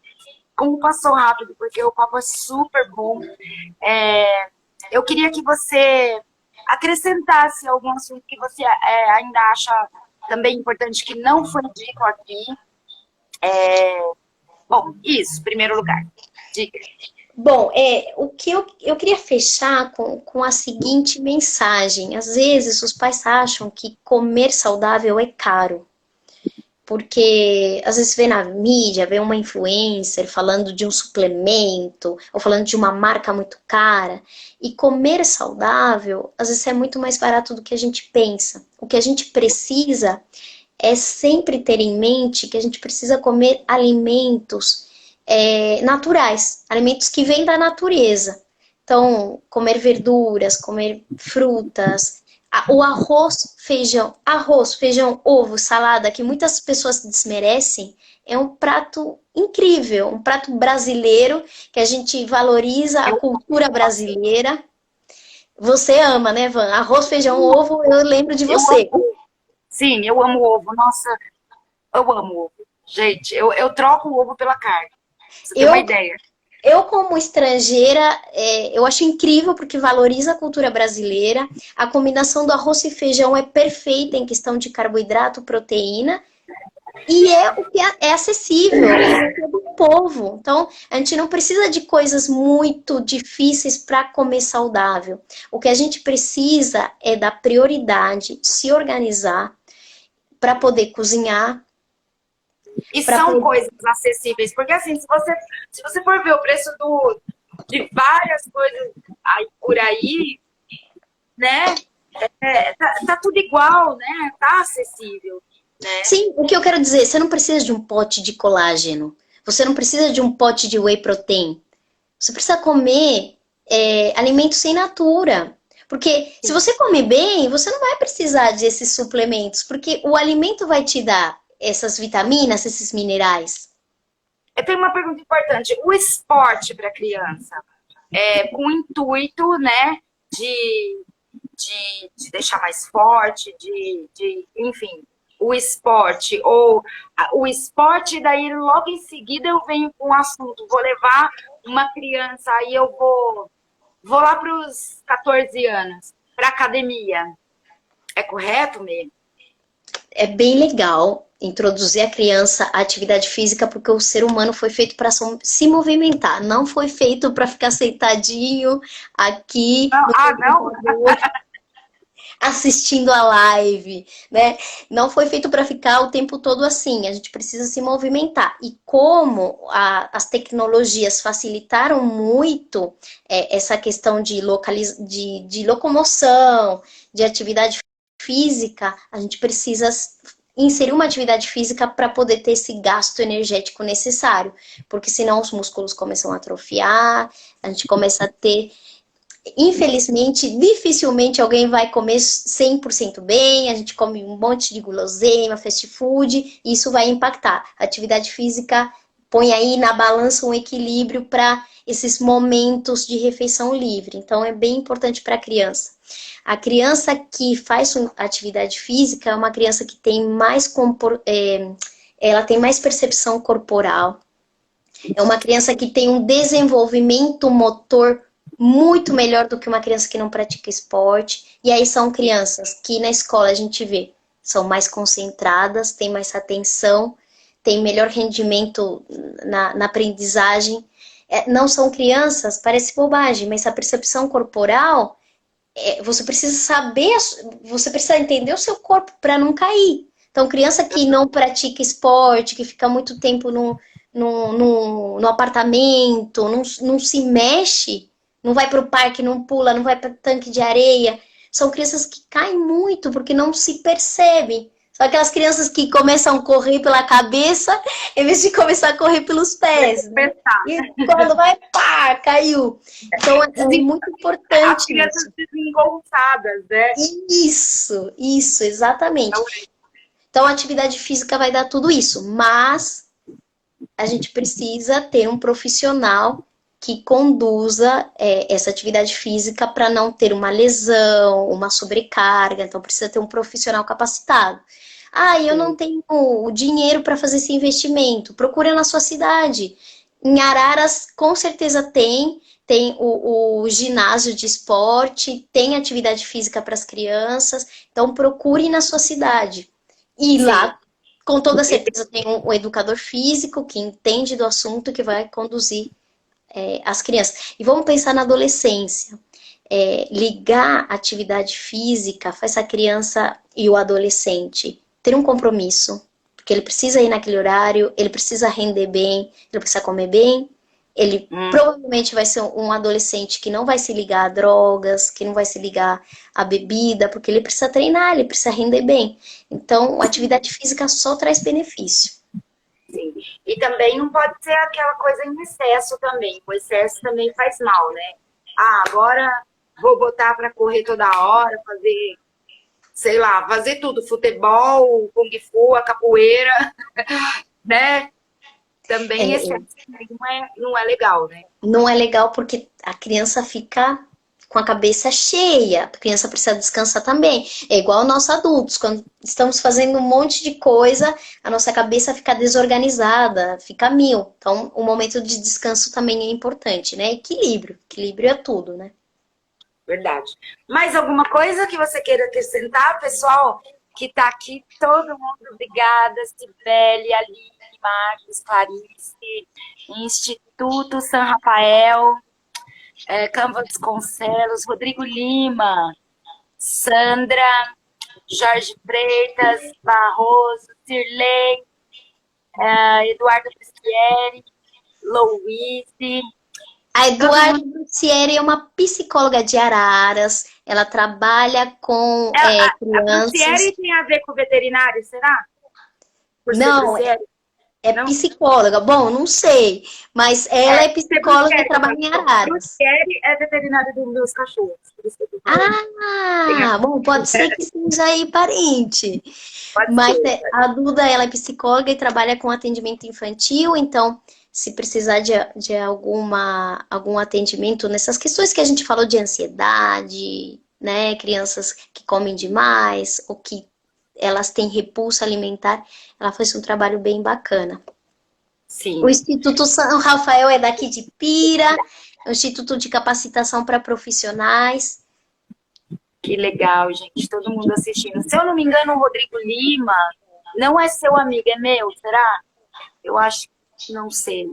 A: Como passou rápido, porque o papo é super bom. Eu queria que você acrescentasse algum assunto que você ainda acha também importante, que não foi dito aqui. Bom, isso, em primeiro lugar. Diga.
B: Bom, o que eu queria fechar com a seguinte mensagem. Às vezes os pais acham que comer saudável é caro. Porque às vezes vê na mídia, vê uma influencer falando de um suplemento, ou falando de uma marca muito cara. E comer saudável, às vezes é muito mais barato do que a gente pensa. O que a gente precisa é sempre ter em mente que a gente precisa comer alimentos naturais, alimentos que vêm da natureza. Então, comer verduras, comer frutas, o arroz, feijão, ovo, salada, que muitas pessoas desmerecem, é um prato incrível, um prato brasileiro, que a gente valoriza a cultura brasileira. Você ama, né, Van? Arroz, feijão, ovo, eu lembro de você.
A: Sim, eu amo ovo. Nossa, eu amo ovo. Gente, eu troco o ovo pela carne. Você tem uma ideia.
B: Eu, como estrangeira, eu acho incrível porque valoriza a cultura brasileira. A combinação do arroz e feijão é perfeita em questão de carboidrato, proteína. E é o que é acessível, é do povo. Então, a gente não precisa de coisas muito difíceis para comer saudável. O que a gente precisa é dar prioridade, se organizar para poder cozinhar.
A: E são coisas acessíveis, porque assim, se você for ver o preço de várias coisas por aí, né, tá tudo igual, né, tá acessível. Né?
B: Sim, o que eu quero dizer, você não precisa de um pote de colágeno, você não precisa de um pote de whey protein, você precisa comer alimentos sem natura. Porque se você come bem, você não vai precisar desses suplementos, porque o alimento vai te dar essas vitaminas, esses minerais.
A: Eu tenho uma pergunta importante. O esporte para criança, com o intuito, né, de deixar mais forte, enfim, o esporte, ou o esporte, daí logo em seguida eu venho com o assunto, vou levar uma criança, aí eu vou lá para os 14 anos, para academia. É correto mesmo?
B: É bem legal introduzir a criança à atividade física, porque o ser humano foi feito para se movimentar, não foi feito para ficar sentadinho aqui
A: Não,
B: no
A: não?
B: computador, assistindo a live, né? Não foi feito para ficar o tempo todo assim. A gente precisa se movimentar. E como as tecnologias facilitaram muito essa questão de locomoção, de atividade física, a gente precisa inserir uma atividade física para poder ter esse gasto energético necessário, porque senão os músculos começam a atrofiar, a gente começa a ter, infelizmente, dificilmente alguém vai comer 100% bem, a gente come um monte de guloseima, fast food, e isso vai impactar. A atividade física põe aí na balança um equilíbrio para esses momentos de refeição livre, então é bem importante para a criança. A criança que faz atividade física é uma criança que tem ela tem mais percepção corporal, é uma criança que tem um desenvolvimento motor muito melhor do que uma criança que não pratica esporte. E aí são crianças que na escola a gente vê, são mais concentradas, têm mais atenção, têm melhor rendimento na aprendizagem. Não são crianças, parece bobagem, mas a percepção corporal, você precisa saber, você precisa entender o seu corpo para não cair. Então, criança que não pratica esporte, que fica muito tempo no apartamento, não se mexe, não vai para o parque, não pula, não vai para o tanque de areia, são crianças que caem muito porque não se percebem. São aquelas crianças que começam a correr pela cabeça em vez de começar a correr pelos pés. Né? E quando vai, pá, caiu. Então é muito importante.
A: As crianças desengonçadas, né?
B: Isso, exatamente. Então a atividade física vai dar tudo isso, mas a gente precisa ter um profissional que conduza essa atividade física para não ter uma lesão, uma sobrecarga. Então precisa ter um profissional capacitado. Eu não tenho o dinheiro para fazer esse investimento. Procura na sua cidade. Em Araras, com certeza tem o ginásio de esporte, tem atividade física para as crianças. Então procure na sua cidade. E lá, com toda certeza, tem um educador físico que entende do assunto, que vai conduzir as crianças. E vamos pensar na adolescência. Ligar a atividade física faz a criança e o adolescente ter um compromisso, porque ele precisa ir naquele horário, ele precisa render bem, ele precisa comer bem, ele provavelmente vai ser um adolescente que não vai se ligar a drogas, que não vai se ligar a bebida, porque ele precisa treinar, ele precisa render bem. Então, a atividade física só traz benefício.
A: Sim. E também não pode ser aquela coisa em excesso também. O excesso também faz mal, né? Agora vou botar para correr toda hora, fazer, sei lá, fazer tudo. Futebol, kung fu, a capoeira, né? Também excesso não é legal, né?
B: Não é legal porque a criança fica com a cabeça cheia, a criança precisa descansar também. É igual nós adultos, quando estamos fazendo um monte de coisa, a nossa cabeça fica desorganizada, fica mil. Então, o momento de descanso também é importante, né? Equilíbrio é tudo, né?
A: Verdade. Mais alguma coisa que você queira acrescentar, pessoal? Que tá aqui, todo mundo, obrigada, Cibele, Aline, Marcos, Clarice, Instituto São Rafael, Câmara Vasconcelos, Rodrigo Lima, Sandra, Jorge Freitas, Barroso, Cirlei, Eduardo Piscieri, Louise.
B: A Eduarda Brucieri é uma psicóloga de Araras, ela trabalha com crianças.
A: A Brucieri tem a ver com veterinário, será?
B: Não, É
A: Não?
B: psicóloga. Bom, não sei, mas ela é psicóloga e
A: Bruscheri,
B: trabalha em Araras.
A: Bruscheri é veterinária dos meus cachorros, por isso que eu tô falando.
B: Ah, bom, pode ser que seja aí parente.
A: Pode
B: Mas
A: ser.
B: a Duda, ela é psicóloga e trabalha com atendimento infantil, então, se precisar de algum atendimento nessas questões que a gente falou de ansiedade, né, crianças que comem demais, ou que elas têm repulsa alimentar, ela faz um trabalho bem bacana. O
A: Sim,
B: Instituto São Rafael é daqui de Pira, é um instituto de capacitação para profissionais.
A: que legal, gente. Todo mundo assistindo. Se eu não me engano, o Rodrigo Lima não é seu amigo, é meu, será? Eu acho, não sei.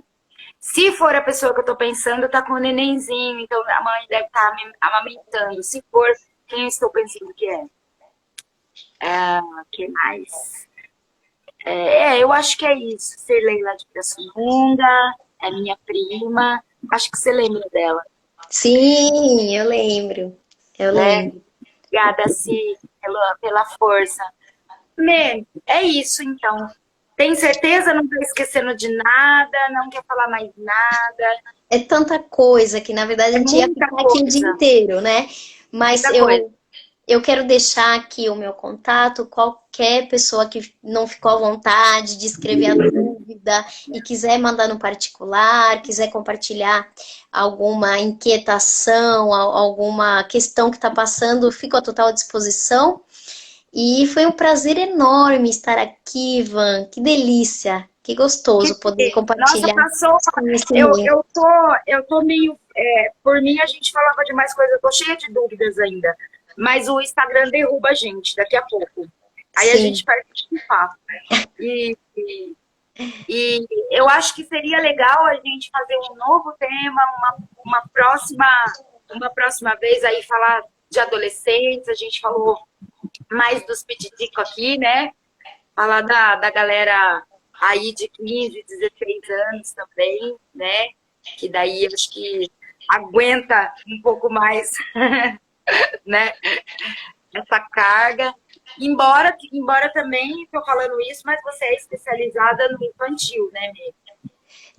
A: Se for a pessoa que eu tô pensando, tá com o nenenzinho, então a mãe deve estar amamentando. Se for, quem eu estou pensando que é? Que mais? Eu acho que é isso. Serlei lá de Pirassununga, é minha prima. Acho que você lembra dela,
B: Sim, eu lembro. Eu
A: né?
B: lembro.
A: Obrigada, Si, pela força. É isso, então. Tem certeza? Não tá esquecendo de nada? Não quer falar mais nada?
B: É tanta coisa que, na verdade, a
A: É
B: gente ia
A: muita
B: ficar aqui o dia
A: coisa,
B: inteiro, né? Mas
A: muita coisa.
B: eu quero deixar aqui o meu contato, qualquer pessoa que não ficou à vontade de escrever a dúvida e quiser mandar no particular, quiser compartilhar alguma inquietação, alguma questão que está passando, fico à total disposição. E foi um prazer enorme estar aqui, Ivan. Que delícia, que gostoso poder
A: Nossa,
B: compartilhar
A: passou.
B: esse
A: Eu,
B: conhecimento.
A: eu tô, eu tô meio. Por mim, a gente falava de mais coisas, eu tô cheia de dúvidas ainda. Mas o Instagram derruba a gente daqui a pouco. Aí a gente
B: Sim.
A: perde o papo. E eu acho que seria legal a gente fazer um novo tema, uma próxima vez aí falar de adolescentes. A gente falou mais dos pititico aqui, né? Falar da galera aí de 15, 16 anos também, né? Que daí acho que aguenta um pouco mais, né? Essa carga. Embora também, estou falando isso, mas você é especializada no infantil, né, Mê?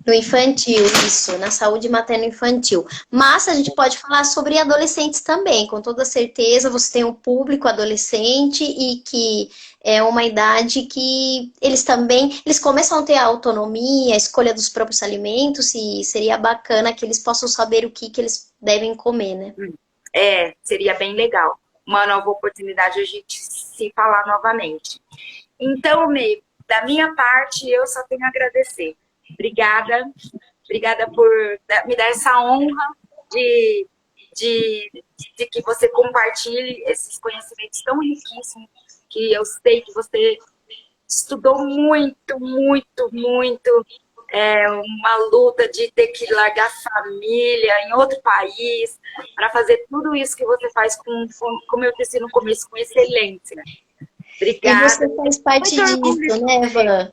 B: No infantil, isso, na saúde materno-infantil. Mas a gente pode falar sobre adolescentes também, com toda certeza. Você tem um público adolescente e que é uma idade que eles começam a ter a autonomia, a escolha dos próprios alimentos e seria bacana que eles possam saber o que eles devem comer, né?
A: Seria bem legal. Uma nova oportunidade a gente se falar novamente. Então, Mê, da minha parte, eu só tenho a agradecer. Obrigada. Obrigada por me dar essa honra de, de que você compartilhe esses conhecimentos tão riquíssimos que eu sei que você estudou muito, muito, muito. Uma luta de ter que largar a família em outro país para fazer tudo isso que você faz como eu disse no começo, com excelência.
B: E
A: Obrigada.
B: você faz parte
A: Muito orgulho
B: disso,
A: de
B: né,
A: você.
B: Van?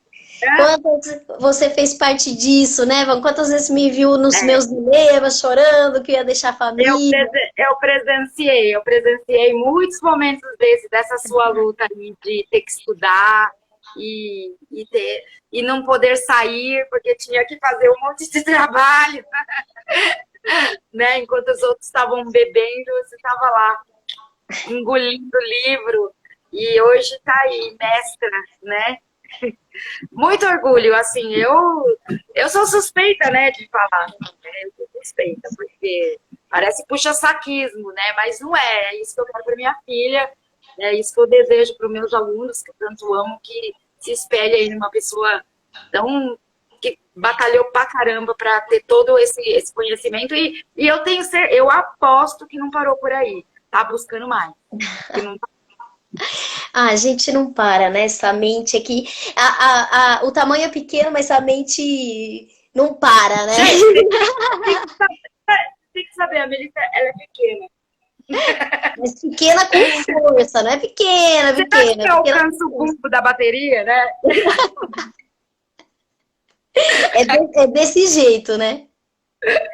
B: Você fez parte disso, né, Van? Quantas vezes me viu nos meus dilemas, chorando, que ia deixar a família?
A: Eu presenciei muitos momentos dessa sua luta aí de ter que estudar e não poder sair porque tinha que fazer um monte de trabalho, né? Enquanto os outros estavam bebendo, você estava lá engolindo livro e hoje está aí, mestra, né? Muito orgulho, assim, eu sou suspeita, né, de falar, né? Eu sou suspeita, porque parece puxa-saquismo, né, mas não é isso que eu quero para minha filha, é isso que eu desejo para os meus alunos, que eu tanto amo, que se espelhe aí numa pessoa que batalhou pra caramba para ter todo esse conhecimento, e eu aposto que não parou por aí, tá buscando mais, que não.
B: Ah, a gente não para, né? Essa mente aqui. O tamanho é pequeno, mas a mente não para, né?
A: Gente, tem que saber, a Melissa, ela é pequena.
B: Mas pequena com força, não é pequena,
A: Você acha
B: pequena,
A: que eu
B: pequena
A: alcanço
B: com
A: o
B: força.
A: bumbo da bateria, né?
B: É desse jeito, né?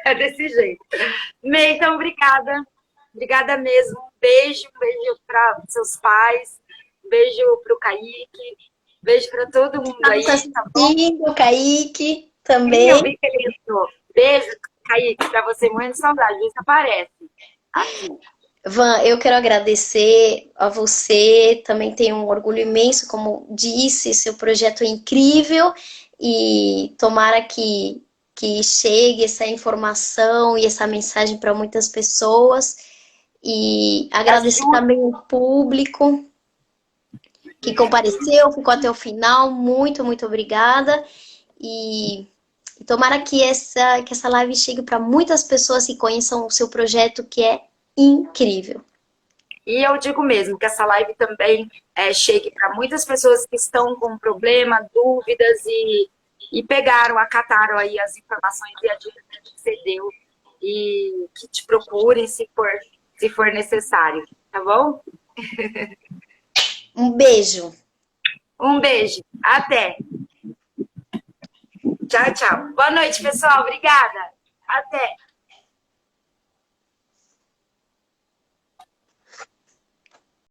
A: É desse jeito. Mei, então, obrigada. Obrigada mesmo. Um beijo para seus pais. Um beijo para o Kaique. Beijo para todo mundo
B: Tá
A: aí,
B: nos
A: tá bom?
B: assistindo, o Kaique
A: Sim, eu
B: também.
A: vi que ele entrou. Beijo, Kaique, para você, morrendo de saudade. Vê se aparece aqui.
B: Van, eu quero agradecer a você, também tenho um orgulho imenso, como disse, seu projeto é incrível e tomara que chegue essa informação e essa mensagem para muitas pessoas e agradecer
A: Ajuda.
B: também o público que compareceu, ficou até o final, muito, muito obrigada e tomara que essa live chegue para muitas pessoas que conheçam o seu projeto que é incrível.
A: E eu digo mesmo que essa live também chegue para muitas pessoas que estão com problema, dúvidas e pegaram, acataram aí as informações e a dica que você deu e que te procurem se for necessário, tá bom?
B: Um beijo.
A: Um beijo, até. Tchau, tchau. Boa noite, pessoal. Obrigada. Até.